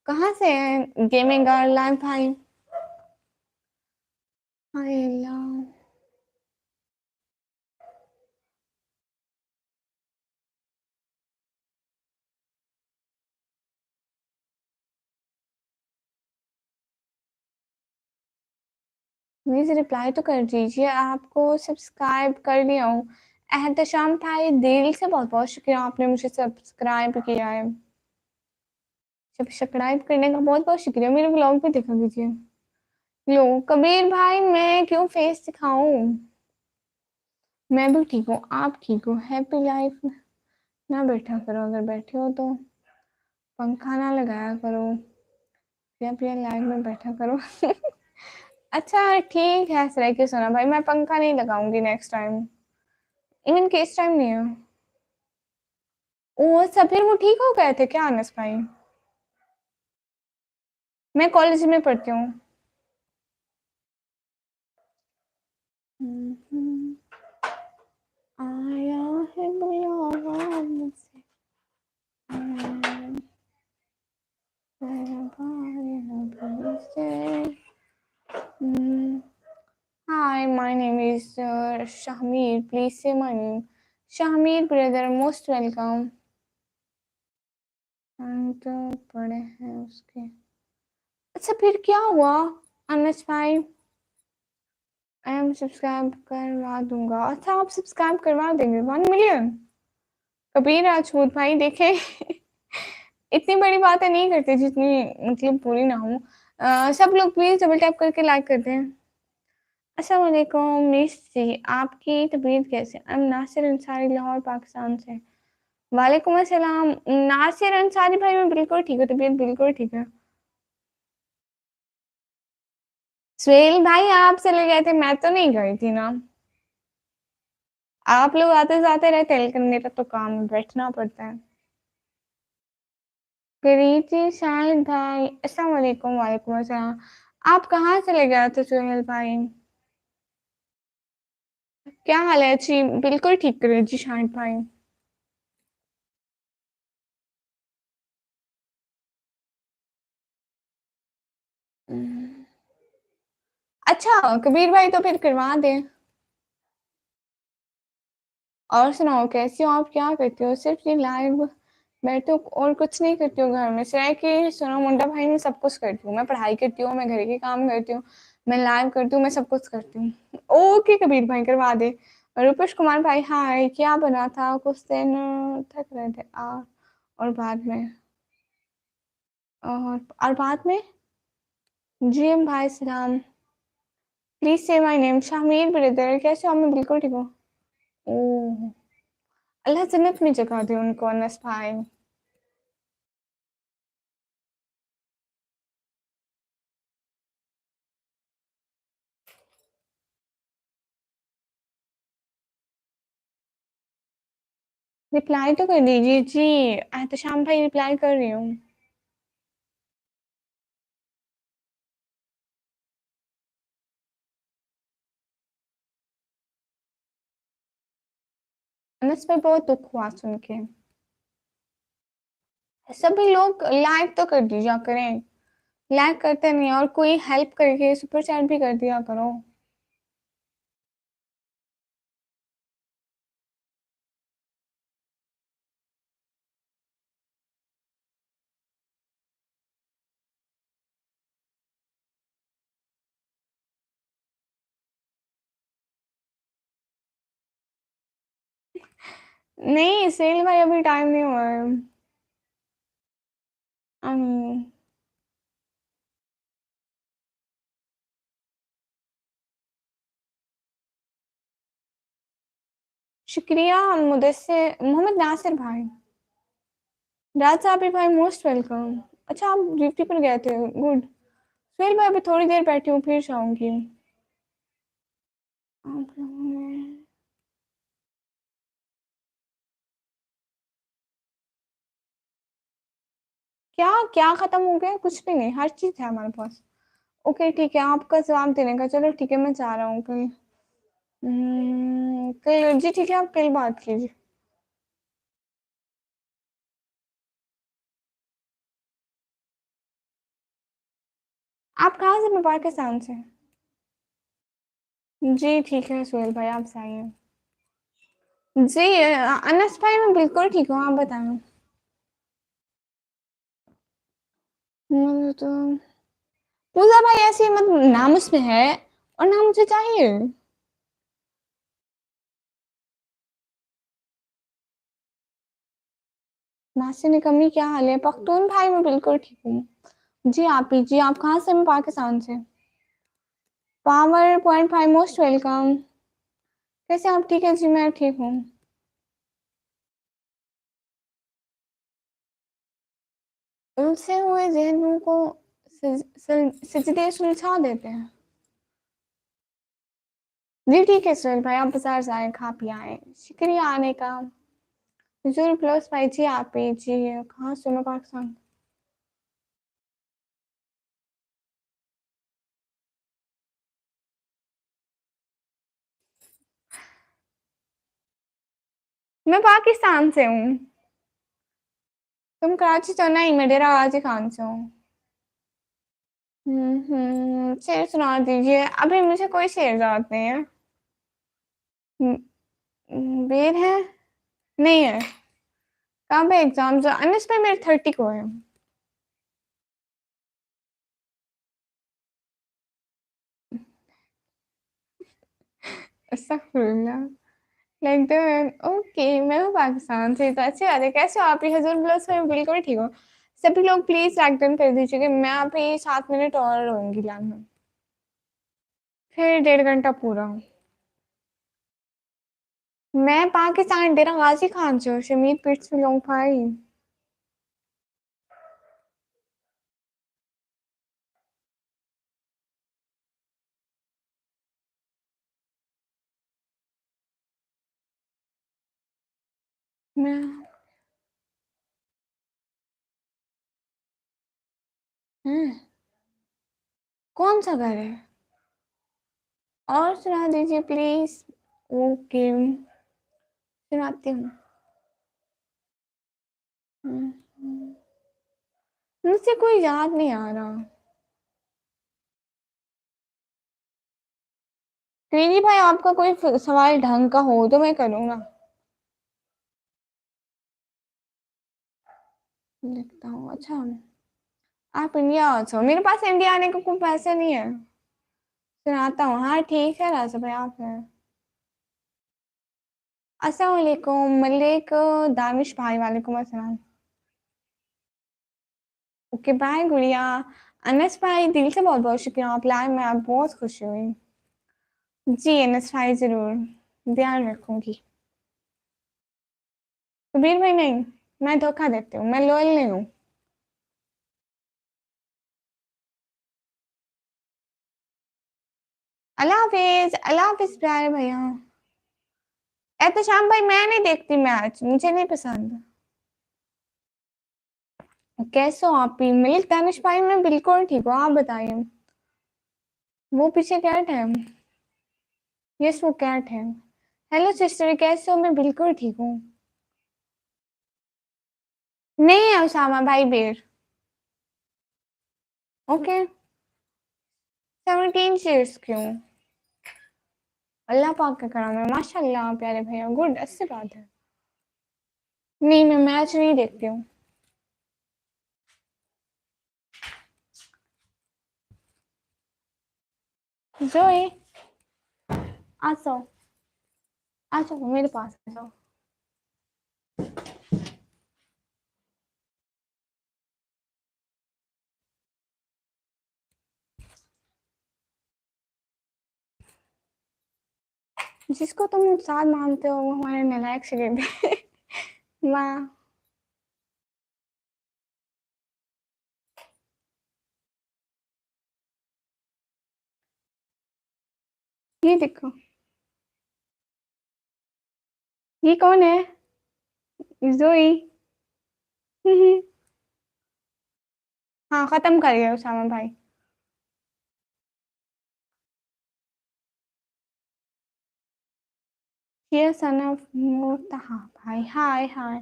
कहाँ से है गेमिंग गर्ल लाइव भाई? हाय अल्लाह। प्लीज रिप्लाई तो कर दीजिए, आपको सब्सक्राइब कर लिया हूँ। एहतशाम भाई, दिल से बहुत बहुत शुक्रिया, आपने मुझे सब्सक्राइब किया है। सब्सक्राइब करने का बहुत बहुत शुक्रिया, मेरे ब्लॉग भी देखा कीजिए। लो कबीर भाई, मैं क्यों फेस दिखाऊं? मैं भी ठीक हूँ, आप ठीक हो? हैप्पी लाइफ ना बैठा करो, अगर बैठे हो तो पंखा ना लगाया करो, या फिर लाइव में बैठा करो। अच्छा ठीक है सर, क्यों सुना भाई, मैं पंखा नहीं लगाऊंगी नेक्स्ट टाइम। इवन के इस टाइम नहीं है। ओ सब, फिर वो ठीक हो गए थे क्या अनस भाई? मैं कॉलेज में पढ़ती हूँ। आया है बुलावा मुझसे, Hi, my name is Shahmir. Please say my name. Shahmir brother, most welcome. हम तो पढ़े हैं उसके। अच्छा फिर क्या हुआ अनस भाई? आई एम सब्सक्राइब करवा दूंगा। अच्छा आप सब्सक्राइब करवा देंगे 1 मिलियन? कबीर राजपूत भाई देखे। इतनी बड़ी बातें नहीं करते जितनी मतलब पूरी ना हो। सब लोग प्लीज डबल टैप करके लाइक कर दें। अस्सलाम वालेकुम मिस जी, आपकी तबीयत कैसे? आई एम नासिर अंसारी, लाहौर पाकिस्तान से। वालेकुम अस्सलाम नासिर अंसारी भाई, मैं बिल्कुल ठीक हूँ, तबीयत बिल्कुल ठीक है। सुहेल भाई आप चले गए थे, मैं तो नहीं गई थी ना। आप लोग आते जाते रहते हैं, लेकिन मेरा तो काम है, बैठना पड़ता है। करीची शाहिद भाई, अस्सलाम वालेकुम। वालेकुम अस्सलाम। आप कहाँ चले गए थे सुहेल भाई? क्या हाल है जी? बिल्कुल ठीक करे जी शाहिद भाई। अच्छा कबीर भाई, तो फिर करवा दे। और सुनाओ कैसी हो आप, क्या करते हो? सिर्फ ये लाइव बैठे हो और कुछ नहीं करती हो घर में? सिवाय कि सुनो मुंडा भाई, मैं सब कुछ करती हूँ, मैं पढ़ाई करती हूँ, मैं घर के काम करती हूँ, मैं लाइव करती हूँ, मैं सब कुछ करती हूँ। ओके कबीर भाई करवा दे। रूपेश कुमार भाई, हाय, क्या बना था? कुछ दिन थक रहे थे और बाद में और बाद में जी एम भाई सलाम। प्लीज से माय नेम शामिर ब्रदर, कैसे हो? मैं बिल्कुल ठीक हूँ। ओह, अल्लाह जन्नत में जगह दे उनको अनस भाई। रिप्लाई तो कर दीजिए जी। एहतशाम भाई रिप्लाई कर रही हूँ। अनस भाई बहुत दुख हुआ सुन के। सभी लोग लाइक तो कर दीजिए करें, लाइक करते नहीं, और कोई हेल्प करके सुपर चैट भी कर दिया करो। नहीं सेल भाई, अभी टाइम नहीं हुआ है। अम, शुक्रिया मुदस्सिर मोहम्मद नासिर भाई। राज साबिर भाई, मोस्ट वेलकम। अच्छा आप ड्यूटी पर गए थे, गुड। सुहेल भाई अभी थोड़ी देर बैठी हूँ, फिर जाऊंगी। आप लोगों ने क्या क्या खत्म हो गया? कुछ भी नहीं, हर चीज है हमारे पास। ओके ठीक है, आपका जवाब देने का, चलो ठीक है, मैं चाह रहा हूँ कल। कल जी ठीक है, आप कल बात कीजिए। आप कहाँ से? मैं पाकिस्तान से। जी ठीक है सुहेल भाई, आप सही हैं। जी अनस भाई मैं बिल्कुल ठीक हूँ, आप बताएं। तो पूजा भाई ऐसी मतलब नाम उसमें है और नाम मुझे चाहिए। नासिर ने कमी, क्या हाल है? पख्तून भाई मैं बिल्कुल ठीक हूँ। जी आप ही जी, आप कहाँ से? मैं पाकिस्तान से। Power 0.5 most welcome. कैसे आप? ठीक है जी, मैं ठीक हूँ। उनसे हुए जहनों को सजदे सुलझा देते हैं। जी ठीक है सुहेल भाई, आप बाजार जाए, खा पी आए, शुक्रिया आने का। जरूर प्लस भाई जी, आप ही जी कहाँ से? मैं पाकिस्तान। मैं पाकिस्तान से हूँ। तुम कराची से हो? नहीं, मैं डेरा गाजी खान से हूँ। शेर सुना दीजिए, अभी मुझे कोई शेर याद नहीं है। हम्म, बेर है? नहीं है। कहाँ पे एग्जाम? अनस पे मेरे 30 को है। अस्तगफुरुल्लाह। लाइक द ओके, मैं हूँ पाकिस्तान से, तो अच्छी बात है। कैसे हो आप? ही हजूर प्लस में बिल्कुल ठीक हो। सभी लोग प्लीज लाइक डन कर दीजिए कि मैं अभी 7 मिनट और रहूंगी लैब में, फिर 1.5 घंटा पूरा। मैं पाकिस्तान डेरा गाजी खान से हूँ, शमीर पीठ से लोग भाई। मैं हम्म, कौन सा घर है? और सुना दीजिए प्लीज। ओके, सुनाती हूँ। हम्म, मुझसे कोई याद नहीं आ रहा। क्रेजी भाई, आपका कोई सवाल ढंग का हो तो मैं करूँगा। लिखता हूँ, अच्छा। आप इंडिया आ जाओ, मेरे पास इंडिया आने का कोई पैसे नहीं है। सुनाता हूँ, हाँ ठीक है राजा भाई, आप हैं। अस्सलाम वालेकुम मलिक दानिश भाई, वालेकुम अस्सलाम। ओके बाय गुड़िया। अनस भाई दिल से बहुत बहुत शुक्रिया, आप लाए, मैं आप बहुत खुशी हुई। जी अनस भाई जरूर, ध्यान रखूंगी। कबीर भाई नहीं, मैं धोखा देती हूँ, मैं लॉयल नहीं हूँ। अल्लाह हाफिज, अल्लाह हाफिज प्यारे भैया। एहतशाम भाई मैं नहीं देखती मैच, मुझे नहीं पसंद। कैसे हो आप ही? मलिक दानिश भाई मैं बिल्कुल ठीक हूँ, आप बताइए। वो पीछे कैट है। यस वो कैट है। हेलो सिस्टर, कैसे हो? मैं बिल्कुल ठीक हूँ। नहीं है उसामा भाई बेर। ओके। 17 चीयर्स क्यों? अल्लाह पाक का करम है, माशाल्लाह प्यारे भैया, गुड, अच्छी बात है। नहीं मैं मैच नहीं देखती हूँ। जोए आ जाओ, आ जाओ मेरे पास आ जाओ। जिसको तुम उस्ताद मानते हो वो हमारे नालायक शरीफ है। वाह। ये देखो, ये कौन है? जोई। हाँ, खत्म कर गए उसामा भाई। ये सन ऑफ मोता भाई, हाय हाय।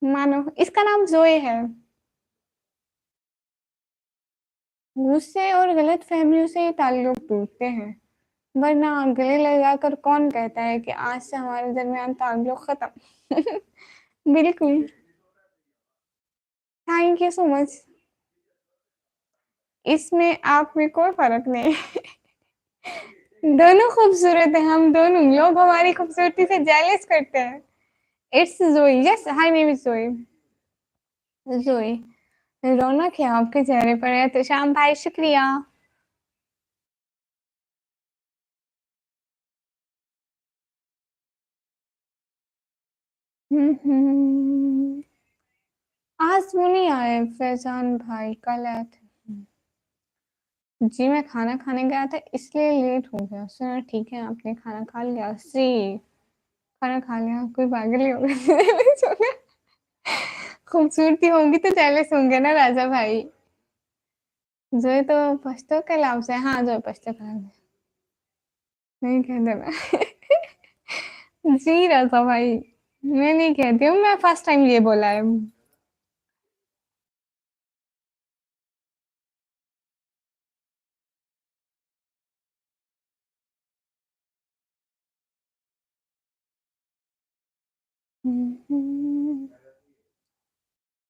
मानो इसका नाम जोए है। गुस्से और गलत फहमियों से ही ताल्लुक टूटते हैं, वरना गले लगाकर कौन कहता है कि आज से हमारे दरमियान ताल्लुक खत्म। बिल्कुल। Thank you so much. इसमें आप में कोई फर्क नहीं। दोनों खूबसूरत है, हम दोनों लोग हमारी खूबसूरती से जेलस करते हैं। इट्स जोई, यस, हाय नेम इज जोई। जोई। रौनक है आपके चेहरे पर है तो शाम भाई, शुक्रिया। हम्म। आज वो नहीं आए फैजान भाई, कल आए थे। जी मैं खाना खाने गया था इसलिए लेट हो गया। सुना ठीक है, आपने खाना खा लिया? सी खाना खा लिया, कोई पागल ही होगा। जेलस होगा। खूबसूरती होंगी तो जेलस होंगे ना राजा भाई। जो तो पश्तो के लाभ से, हाँ जो पश्तो का लाभ से। नहीं कह देना। जी राजा भाई, मैं नहीं कहती हूँ, मैं फर्स्ट टाइम ये बोला है।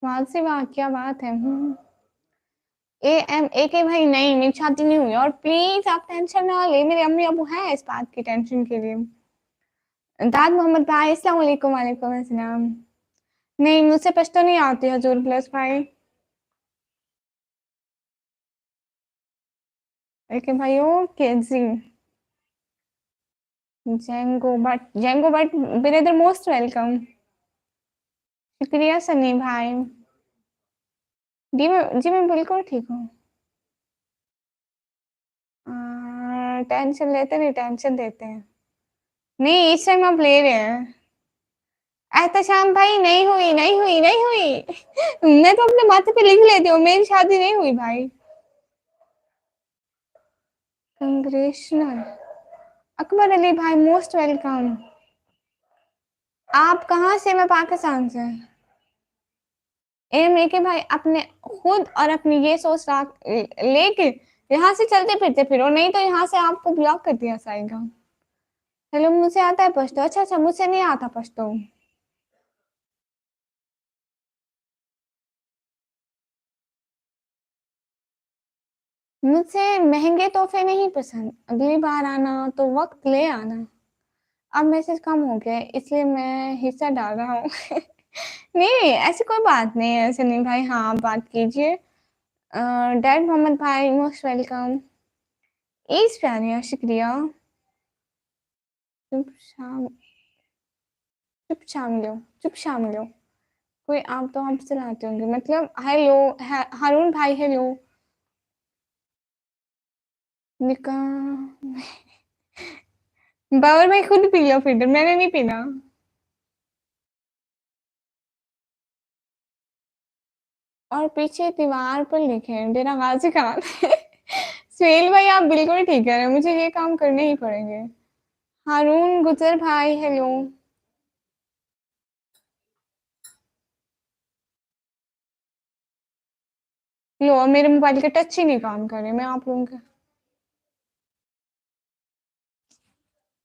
वाह से वाह, क्या बात है। ए एम ए के भाई, नहीं मेरी शादी नहीं हुई, और प्लीज आप टेंशन ना ले, मेरे अम्मी अबू हैं इस बात की टेंशन के लिए। दाद मोहम्मद भाई, अस्सलाम वालेकुम। वालेकुम अस्सलाम। नहीं मुझसे पश्तो नहीं आती हजूर प्लस भाई। ओके भाई, ओके जी। जेंगो बट ब्रदर मोस्ट वेलकम। शुक्रिया सनी भाई। जी मैं बिल्कुल ठीक हूँ। टेंशन लेते नहीं, टेंशन देते हैं। नहीं इस टाइम आप ले रहे हैं। एहतशाम भाई, नहीं हुई नहीं हुई नहीं हुई। मैं तो अपने माथे पे लिख लेती हूँ, मेरी शादी नहीं हुई भाई। कंग्रेचुलेशन। अकबर अली भाई, मोस्ट वेलकम। आप कहाँ से? मैं पाकिस्तान से। एम ए के भाई, अपने खुद और अपनी ये सोच रख लेके यहाँ से चलते फिरते फिरो, नहीं तो यहाँ से आपको ब्लॉक कर दिया जाएगा। हेलो, मुझे आता है पश्तो। अच्छा अच्छा, मुझे नहीं आता पश्तो। मुझे महंगे तोहफे नहीं पसंद, अगली बार आना तो वक्त ले आना। अब मैसेज कम हो गया है, इसलिए मैं हिस्सा डाल रहा हूँ। नहीं ऐसी कोई बात नहीं है सनी भाई, हाँ आप बात कीजिए। डैड मोहम्मद भाई, मोस्ट वेलकम। ईस्ट प्यारिया, शुक्रिया। चुप शाम, चुप शामिलो, चुप शामिलो। कोई आप तो आप चलाते होंगे, मतलब हेलो। हारून भाई, हेलो। निकाह। बाबर भाई खुद पी लो फिर, मैंने नहीं पीना। और पीछे दीवार पर लिखे हैं डेरा गाजी खान। सुहेल भाई आप बिल्कुल ठीक कह रहे हैं, मुझे ये काम करने ही पड़ेंगे। हारून गुजर भाई, हेलो। लो, मेरे मोबाइल के टच ही नहीं काम कर रहे, मैं आप लोगों के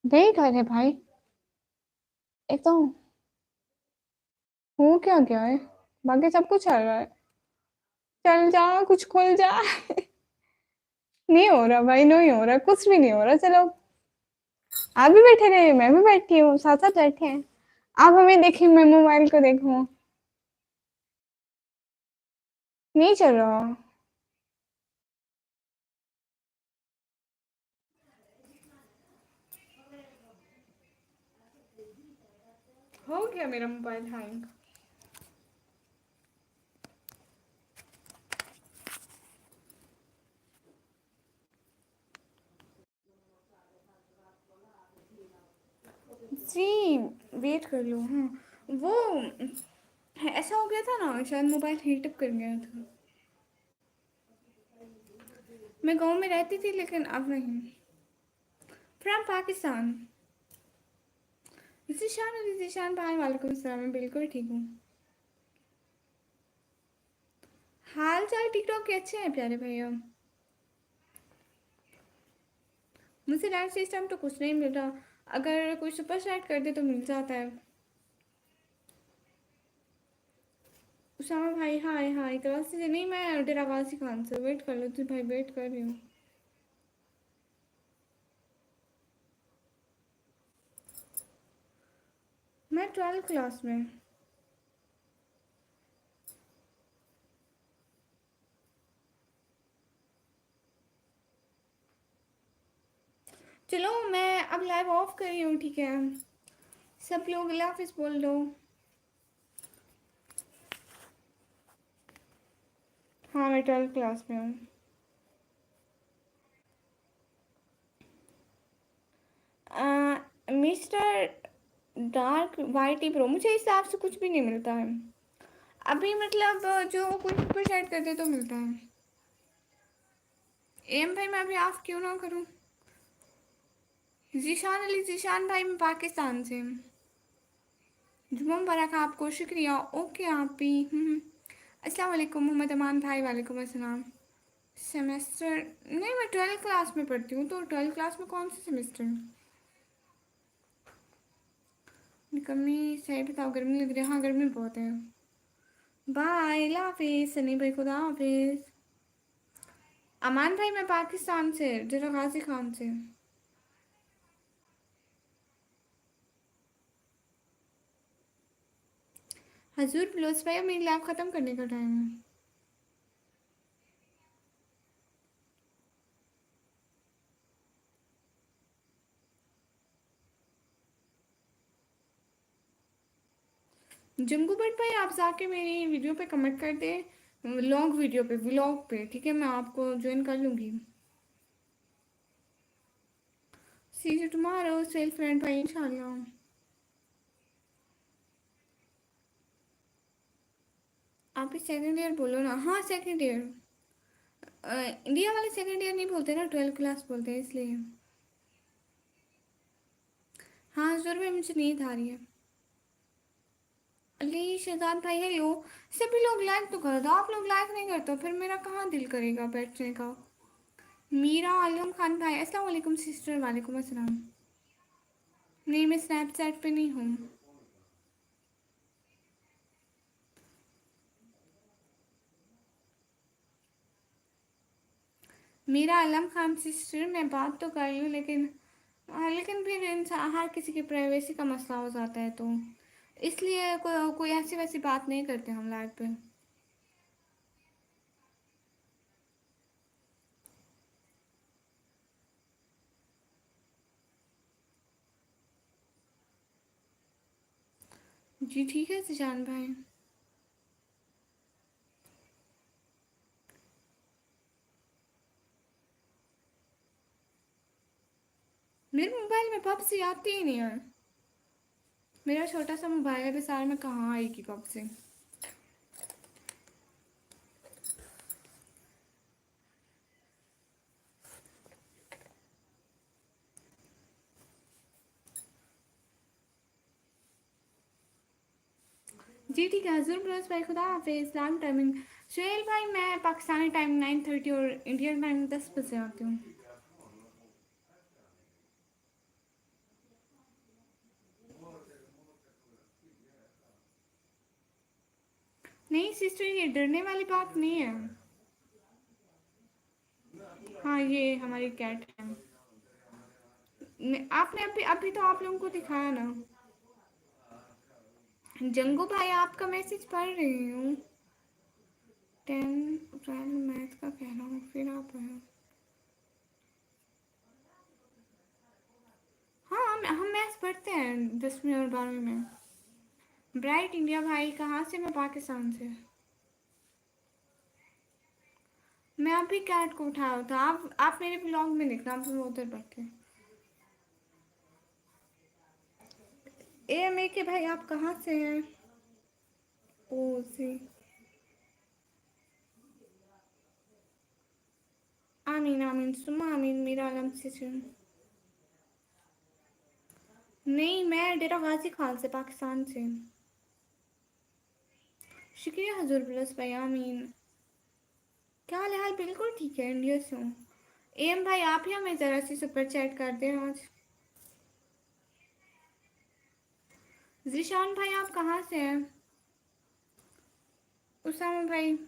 नहीं कर रहे भाई। एक तो हो क्या गया है, बाकी सब कुछ चल रहा है। चल जा, कुछ खुल जा। नहीं हो रहा भाई, नहीं हो रहा, कुछ भी नहीं हो रहा। चलो आप भी बैठे रहे, मैं भी बैठी हूँ, साथ साथ बैठे हैं। आप हमें देखें, मैं मोबाइल को देखूं। नहीं चल रहा। हो गया मेरा मोबाइल हैंग। जी वेट कर लो, हाँ। वो ऐसा हो गया था ना, शायद मोबाइल हीटअप कर गया था। मैं गाँव में रहती थी लेकिन अब नहीं। फ्रॉम पाकिस्तान। जीशान जीशान भाई वालेकुम अस्सलाम, मैं बिल्कुल ठीक हूँ। हाल चाल टिकटॉक के अच्छे हैं प्यारे भैया। मुझसे लाइफ सिस्टम तो कुछ नहीं मिल रहा, अगर कोई सुपर चैट कर दे तो मिल जाता है। उसामा भाई हाय हाय, कराची से नहीं, मैं डेरागाजी खान से। वेट कर लो तुम भाई, वेट कर रही हूँ। मैं 12th क्लास में। चलो मैं अब लाइव ऑफ कर रही हूँ, ठीक है? सब लोग अल्लाह हाफिज़ बोल दो। हाँ मैं 12th क्लास में हूँ। मिस्टर डार्क वाइटी प्रो, मुझे इस हिसाब से कुछ भी नहीं मिलता है अभी, मतलब जो कुछ सुपर चैट करते तो मिलता है। एम भाई मैं अभी ऑफ क्यों ना करूँ? जीशान अली जीशान भाई, मैं पाकिस्तान से। जुम्मा मुबारक आपको, शुक्रिया। ओके आप भी। अस्सलाम वालेकुम मोहम्मद अमान भाई, वालेकुम अस्सलाम। सेमेस्टर नहीं, मैं 12th क्लास में पढ़ती हूँ, तो 12th क्लास में कौन सा सेमेस्टर? कमी सही बताओ, गर्मी लग रही है? हाँ गर्मी बहुत है। बाय, अल्लाह हाफिज़ सनी भाई, खुदा हाफिज़। अमान भाई मैं पाकिस्तान से, जरा गाजी खान से। हजूर प्लस भाई, अब मेरी लैब ख़त्म करने का टाइम है। जंगू बट भाई आप जाके मेरी वीडियो पे कमेंट कर दे, लॉन्ग वीडियो पे, व्लॉग पे, ठीक है? मैं आपको ज्वाइन कर लूँगी। सी यू टुमारो सेल्फ फ्रेंड भाई, इंशाल्लाह। आप भी सेकंड ईयर बोलो ना। हाँ सेकंड ईयर। इंडिया वाले सेकंड ईयर नहीं बोलते ना, 12th क्लास बोलते हैं इसलिए। हाँ ज़रूर भाई, मुझे नींद आ रही है। अली शहजाद भाई हेलो। सभी लोग लाइक तो कर दो, आप लोग लाइक नहीं करते, फिर मेरा कहाँ दिल करेगा बैठने का। मीरा आलम खान भाई अस्सलाम वालेकुम सिस्टर, वालेकुम अस्सलाम। नहीं मैं स्नैपचैट पे नहीं हूँ। मीरा आलम खान सिस्टर, मैं बात तो कर रही हूँ लेकिन लेकिन फिर इंसान, हर किसी की प्राइवेसी का मसला हो जाता है, तो इसलिए कोई ऐसी वैसी बात नहीं करते हम लाइव पे। जी ठीक है सिशान भाई। मेरे मोबाइल में पबजी आती ही नहीं है। मेरा छोटा सा मोबाइल है, बेसार में कहाँ आएगी पबजी? जी ठीक है हजूर ब्रोस भाई, खुदा हाफिज़। इस्लाम टाइमिंग सुहेल भाई, मैं पाकिस्तानी टाइम 9:30 और इंडियन टाइम 10 बजे आती हूँ। नहीं सिस्टर, ये डरने वाली बात नहीं है। हाँ ये हमारी कैट है। आपने अभी अभी तो आप लोगों को दिखाया ना। जंगू भाई आपका मैसेज पढ़ रही हूँ। 10 12 मैथ का कह रहा हूँ, फिर आप आए। हाँ हम मैथ्स पढ़ते हैं 10वीं और 12वीं में। ब्राइट इंडिया भाई कहाँ से? मैं पाकिस्तान से। मैं अभी कैट को उठाया था, आप मेरे ब्लॉग में देखना, आप वो उधर बैठे। ए के भाई आप कहाँ से हैं? ओ सी। आमीन आमीन सुम्मा आमीन मेरा आलम से नहीं, मैं डेरा गाजी खान से, पाकिस्तान से। शुक्रिया हजूर प्लस भाई, आमीन। क्या हाल है? हाल बिल्कुल ठीक है, इंडिया से हूँ। एम भाई आप ही हमें ज़रा सी सुपर चैट कर दें आज। जिशान भाई आप कहाँ से हैं? उसामा भाई,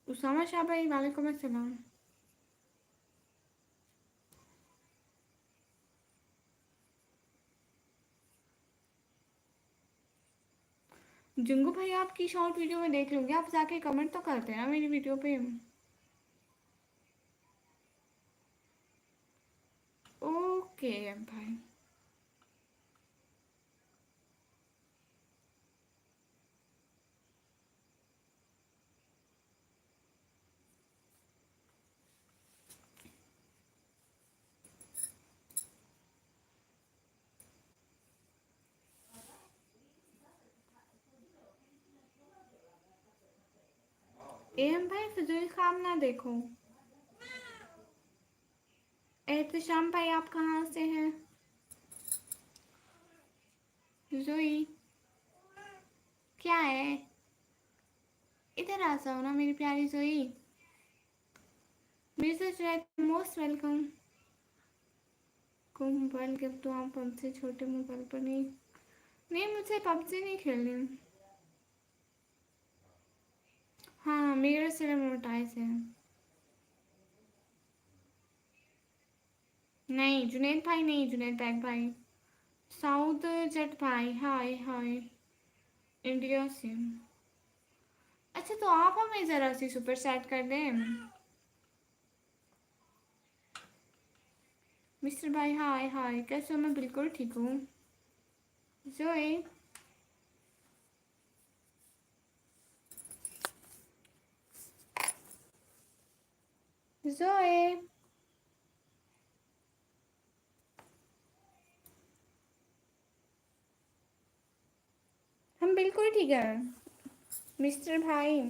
उसामा शाह भाई वालेकुम अस्सलाम। जुंगू भाई आपकी शॉर्ट वीडियो में देख लूँगी, आप जाके कमेंट तो करते हैं ना मेरी वीडियो पे। ओके भाई। एम भाई फिजूल काम ना देखो। एहतशाम भाई आप कहाँ से हैं? जोई क्या है? इधर आ जाओ ना मेरी प्यारी जोई। Mirza Junaid most welcome. को मोबाइल गिफ्ट तो आप हमसे छोटे मोबाइल पर नहीं। नहीं मुझे पबजी नहीं खेलनी। हाँ मेरा सिर्फ मोटाइज है। नहीं जुनैद भाई नहीं, जुनैद बैग भाई। साउथ जट भाई हाय हाय। इंडिया से। अच्छा तो आप हमें ज़रा सी सुपर सेट कर दें। मिस्टर भाई हाय हाय, कैसे हो? मैं बिल्कुल ठीक हूँ। जोए जोए हम बिल्कुल ठीक है मिस्टर भाई।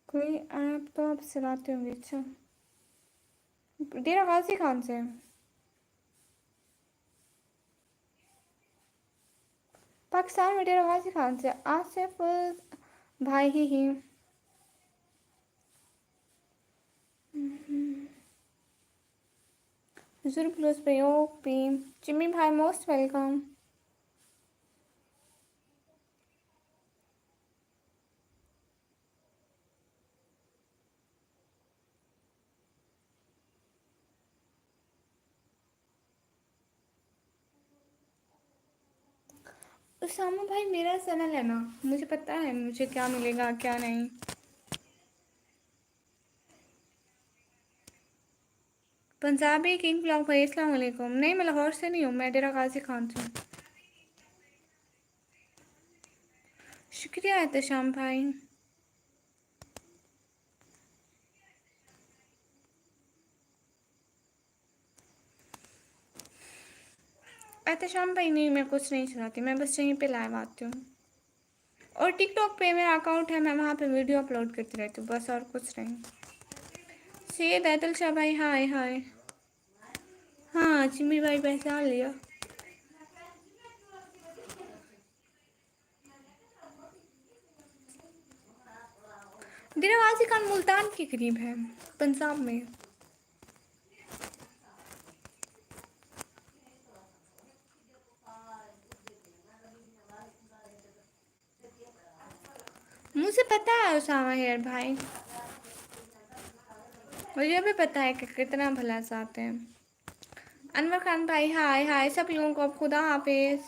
कोई ऐप तो आप चलाते होंगे। अच्छा डेरा गाजी खान से। पाकिस्तान में डेरा गाजी खान से आसिफ भाई ही। जुर प्लस पे ओपी। जिम्मी भाई मोस्ट वेलकम। उसामा भाई मेरा सना लेना, मुझे पता है मुझे क्या मिलेगा क्या नहीं। पंजाबी किंग ब्लॉग भाई अस्सलाम वालेकुम। नहीं मैं लाहौर से नहीं हूँ, मैं डेरा गाजी खान से हूँ। शुक्रिया एहतशाम भाई। एहतशाम भाई नहीं, मैं कुछ नहीं चलाती, मैं बस यहीं पे लाइव आती हूँ। और टिकटॉक पे मेरा अकाउंट है, मैं वहाँ पे वीडियो अपलोड करती रहती हूँ बस, और कुछ नहीं। सैयद ऐतल शाह भाई हाय हाय। हाँ चिम्मी भाई पहचान लिया। डेरा गाजी खान मुल्तान के करीब है, पंजाब में। मुझे पता है उसामा हेयर भाई, मुझे भी पता है कि कितना भला चाहते हैं। अनवर खान भाई हाय हाय सब लोगों को, खुदा हाफिज।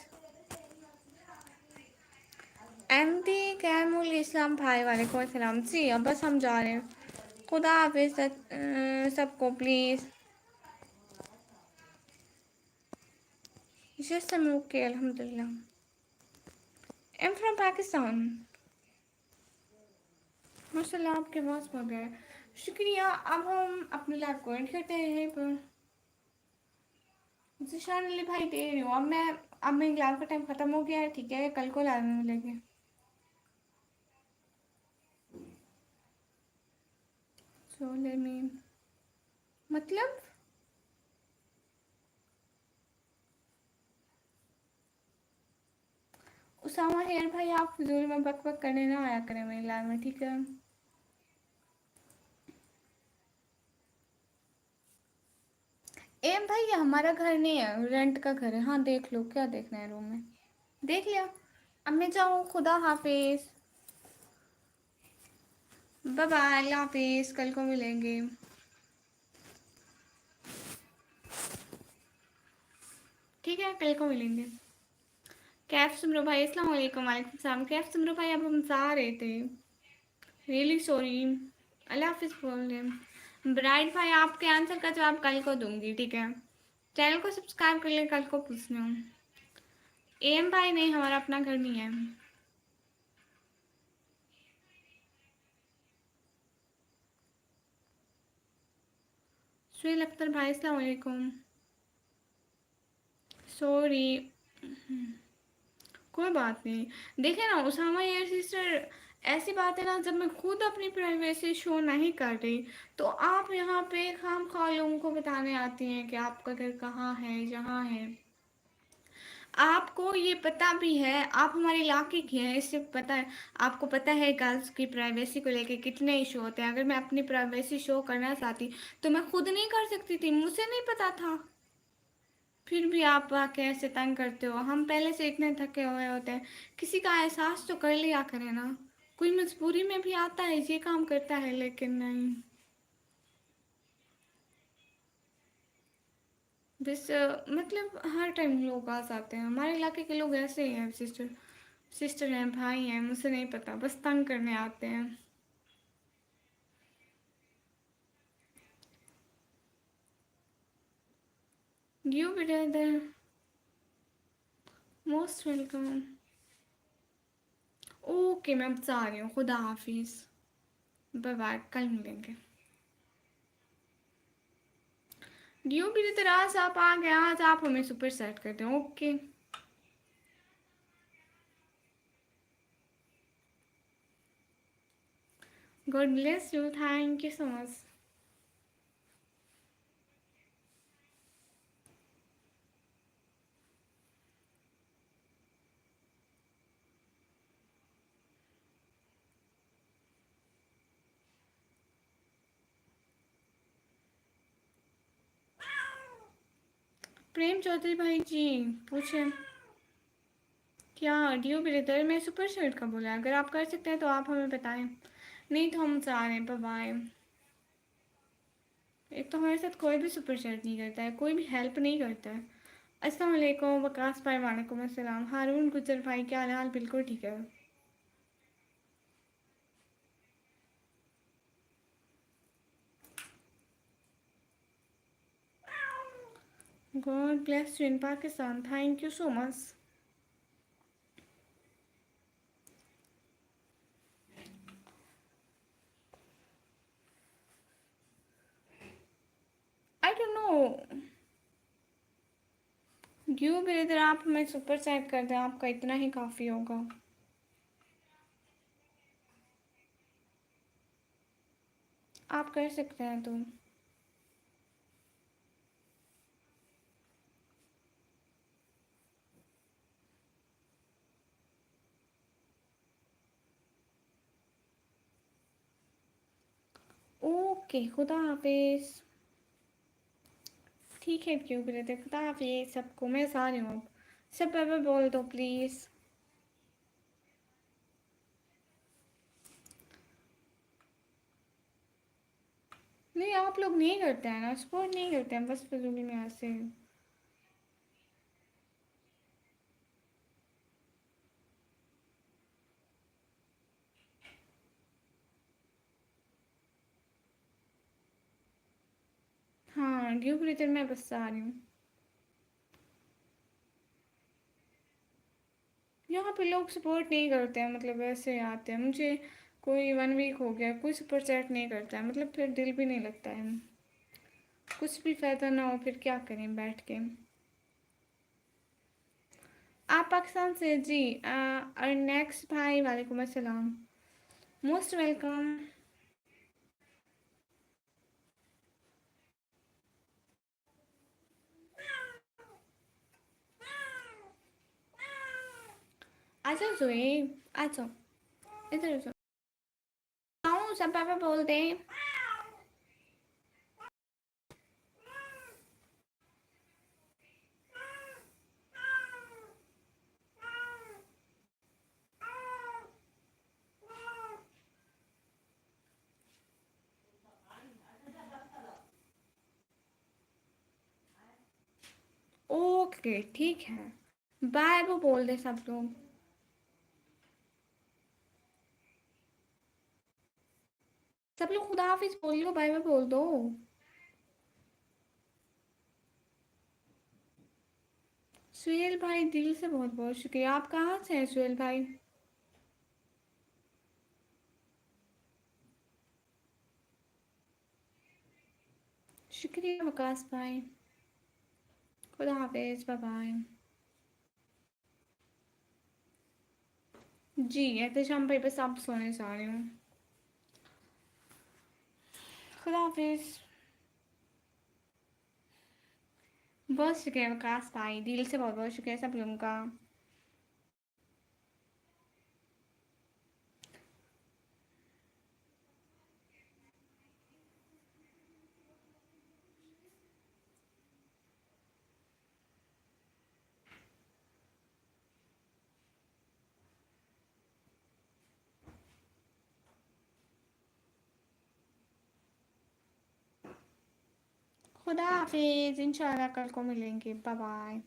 एम डी कैमुल इस्लाम भाई वालेकुम अस्सलाम। जी अब बस हम जा रहे हैं। खुदा हाफिज सबको प्लीज़। जस्ट I'm okay अल्हम्दुलिल्लाह। I'm from Pakistan. माशाल्लाह आपके पास हो गया। शुक्रिया। अब हम अपनी लाइफ को एंड करते हैं यहीं पर। जिशान अली भाई दे रही हूँ। अब मेरी लाइफ का टाइम ख़त्म हो गया है, ठीक है? कल को लाइव में मिलेंगे। सोले में मतलब उसामा हेयर भाई, आप फिजूल में बक बक करने ना आया करें मेरी लाइफ में, ठीक है? एम भाई, ये हमारा घर नहीं है, रेंट का घर है। हाँ देख लो, क्या देखना है रूम में? देख लिया। अब मैं जाऊँ, खुदा हाफिज। बाय बाय, अल्लाह हाफिज, कल को मिलेंगे। ठीक है, कल को मिलेंगे। कैफ सुमरो भाई, अस्सलाम वालेकुम। वालेकुम सलाम। कैफ सुमरो भाई, अब हम जा रहे थे। Really sorry. अल्लाह हाफिज बोल रहे। ब्राइट भाई, आपके आंसर का जवाब कल को दूंगी, ठीक है? चैनल को सब्सक्राइब कर ले, कल को पूछना हूँ। एम भाई नहीं, हमारा अपना घर नहीं है। सुहेल अख्तर भाई, अस्सलाम वालेकुम। सॉरी, कोई बात नहीं। देखे ना उसामा यार सिस्टर, ऐसी बात है ना, जब मैं खुद अपनी प्राइवेसी शो नहीं कर रही तो आप यहाँ पे खामखा लोगों को बताने आती हैं कि आपका घर कहाँ है, यहाँ है। आपको ये पता भी है, आप हमारे इलाके की हैं, इससे पता है। आपको पता है गर्ल्स की प्राइवेसी को लेके कितने इशू होते हैं। अगर मैं अपनी प्राइवेसी शो करना चाहती तो मैं खुद नहीं कर सकती थी, मुझे नहीं पता था। फिर भी आप आके ऐसे तंग करते हो। हम पहले से इतने थके हुए होते हैं, किसी का एहसास तो कर लिया करें ना। कोई मजबूरी में भी आता है, ये काम करता है, लेकिन नहीं। बस मतलब हर टाइम लोग आ जाते हैं, हमारे इलाके के लोग ऐसे ही हैं। सिस्टर सिस्टर हैं, भाई हैं, मुझे नहीं पता, बस तंग करने आते हैं। You brother, most welcome. Okay, मैं अब जा रही हूँ, खुदा हाफिज। बाय बाय, कल मिलेंगे। ड्यू ब्रदर, आज आप आ गए, आज आप हमें सुपर सेट कर दें। Okay, god bless you, thank you so much. Prem Chaudhary भाई जी, पूछे क्या? ड्यू ब्रदर, मैं सुपर सेट का बोला, अगर आप कर सकते हैं तो आप हमें बताएं, नहीं तो हम जा रहे हैं। Bye bye. एक तो हमारे साथ कोई भी सुपर सेट नहीं करता है, कोई भी हेल्प नहीं करता है। अस्सलाम वालेकुम वकास भाई, वालेकुम अस्सलाम। हारून गुजर भाई, क्या हाल? बिल्कुल ठीक है। God bless you in Pakistan, thank you so much. I don't know. Due brother, आप हमें सुपर सेट कर दें, आपका इतना ही काफ़ी होगा। आप कर सकते हैं तो। ओके, खुदा हाफिज। ठीक है, क्यों ब्रदर, खुदा हाफिज सबको। मैं जा रही हूँ अब। सब बाय बोल दो प्लीज़। नहीं, आप लोग नहीं करते हैं ना, सपोर्ट नहीं करते हैं, बस फिजूली में ऐसे। गिव रही थी, मैं बस आ रही हूँ। यहाँ पे लोग सपोर्ट नहीं करते हैं, मतलब ऐसे आते हैं। मुझे कोई 1 वीक हो गया, कोई सुपर चैट नहीं करता है, मतलब फिर दिल भी नहीं लगता है। कुछ भी फायदा ना हो फिर क्या करें बैठ के। आप पाकिस्तान से जी? और नेक्स्ट भाई, वालेकुम अस्सलाम, मोस्ट वेलकम। आ जाओ जोए, आ जाओ, इधर आ जाओ। आओ, सब पापा बोल दे। ओके ठीक है, बाय वो बोल दे सब लोग। सब लोग खुदा हाफिज बोल लो, बाय बाय बोल दो। सुहेल भाई दिल से बहुत बहुत शुक्रिया। आप कहाँ से हैं सुहेल भाई? शुक्रिया वकास भाई। खुदा हाफिज, बाय बाय। जी एहतशाम भाई, बस आप सोने जा रही हूँ। खुदा हाफिज। बहुत शुक्रिया वकास भाई, दिल से बहुत बहुत शुक्रिया सब लोगों का। खुदा हाफिज, इंशाल्लाह कल को मिलेंगे, बाय बाय।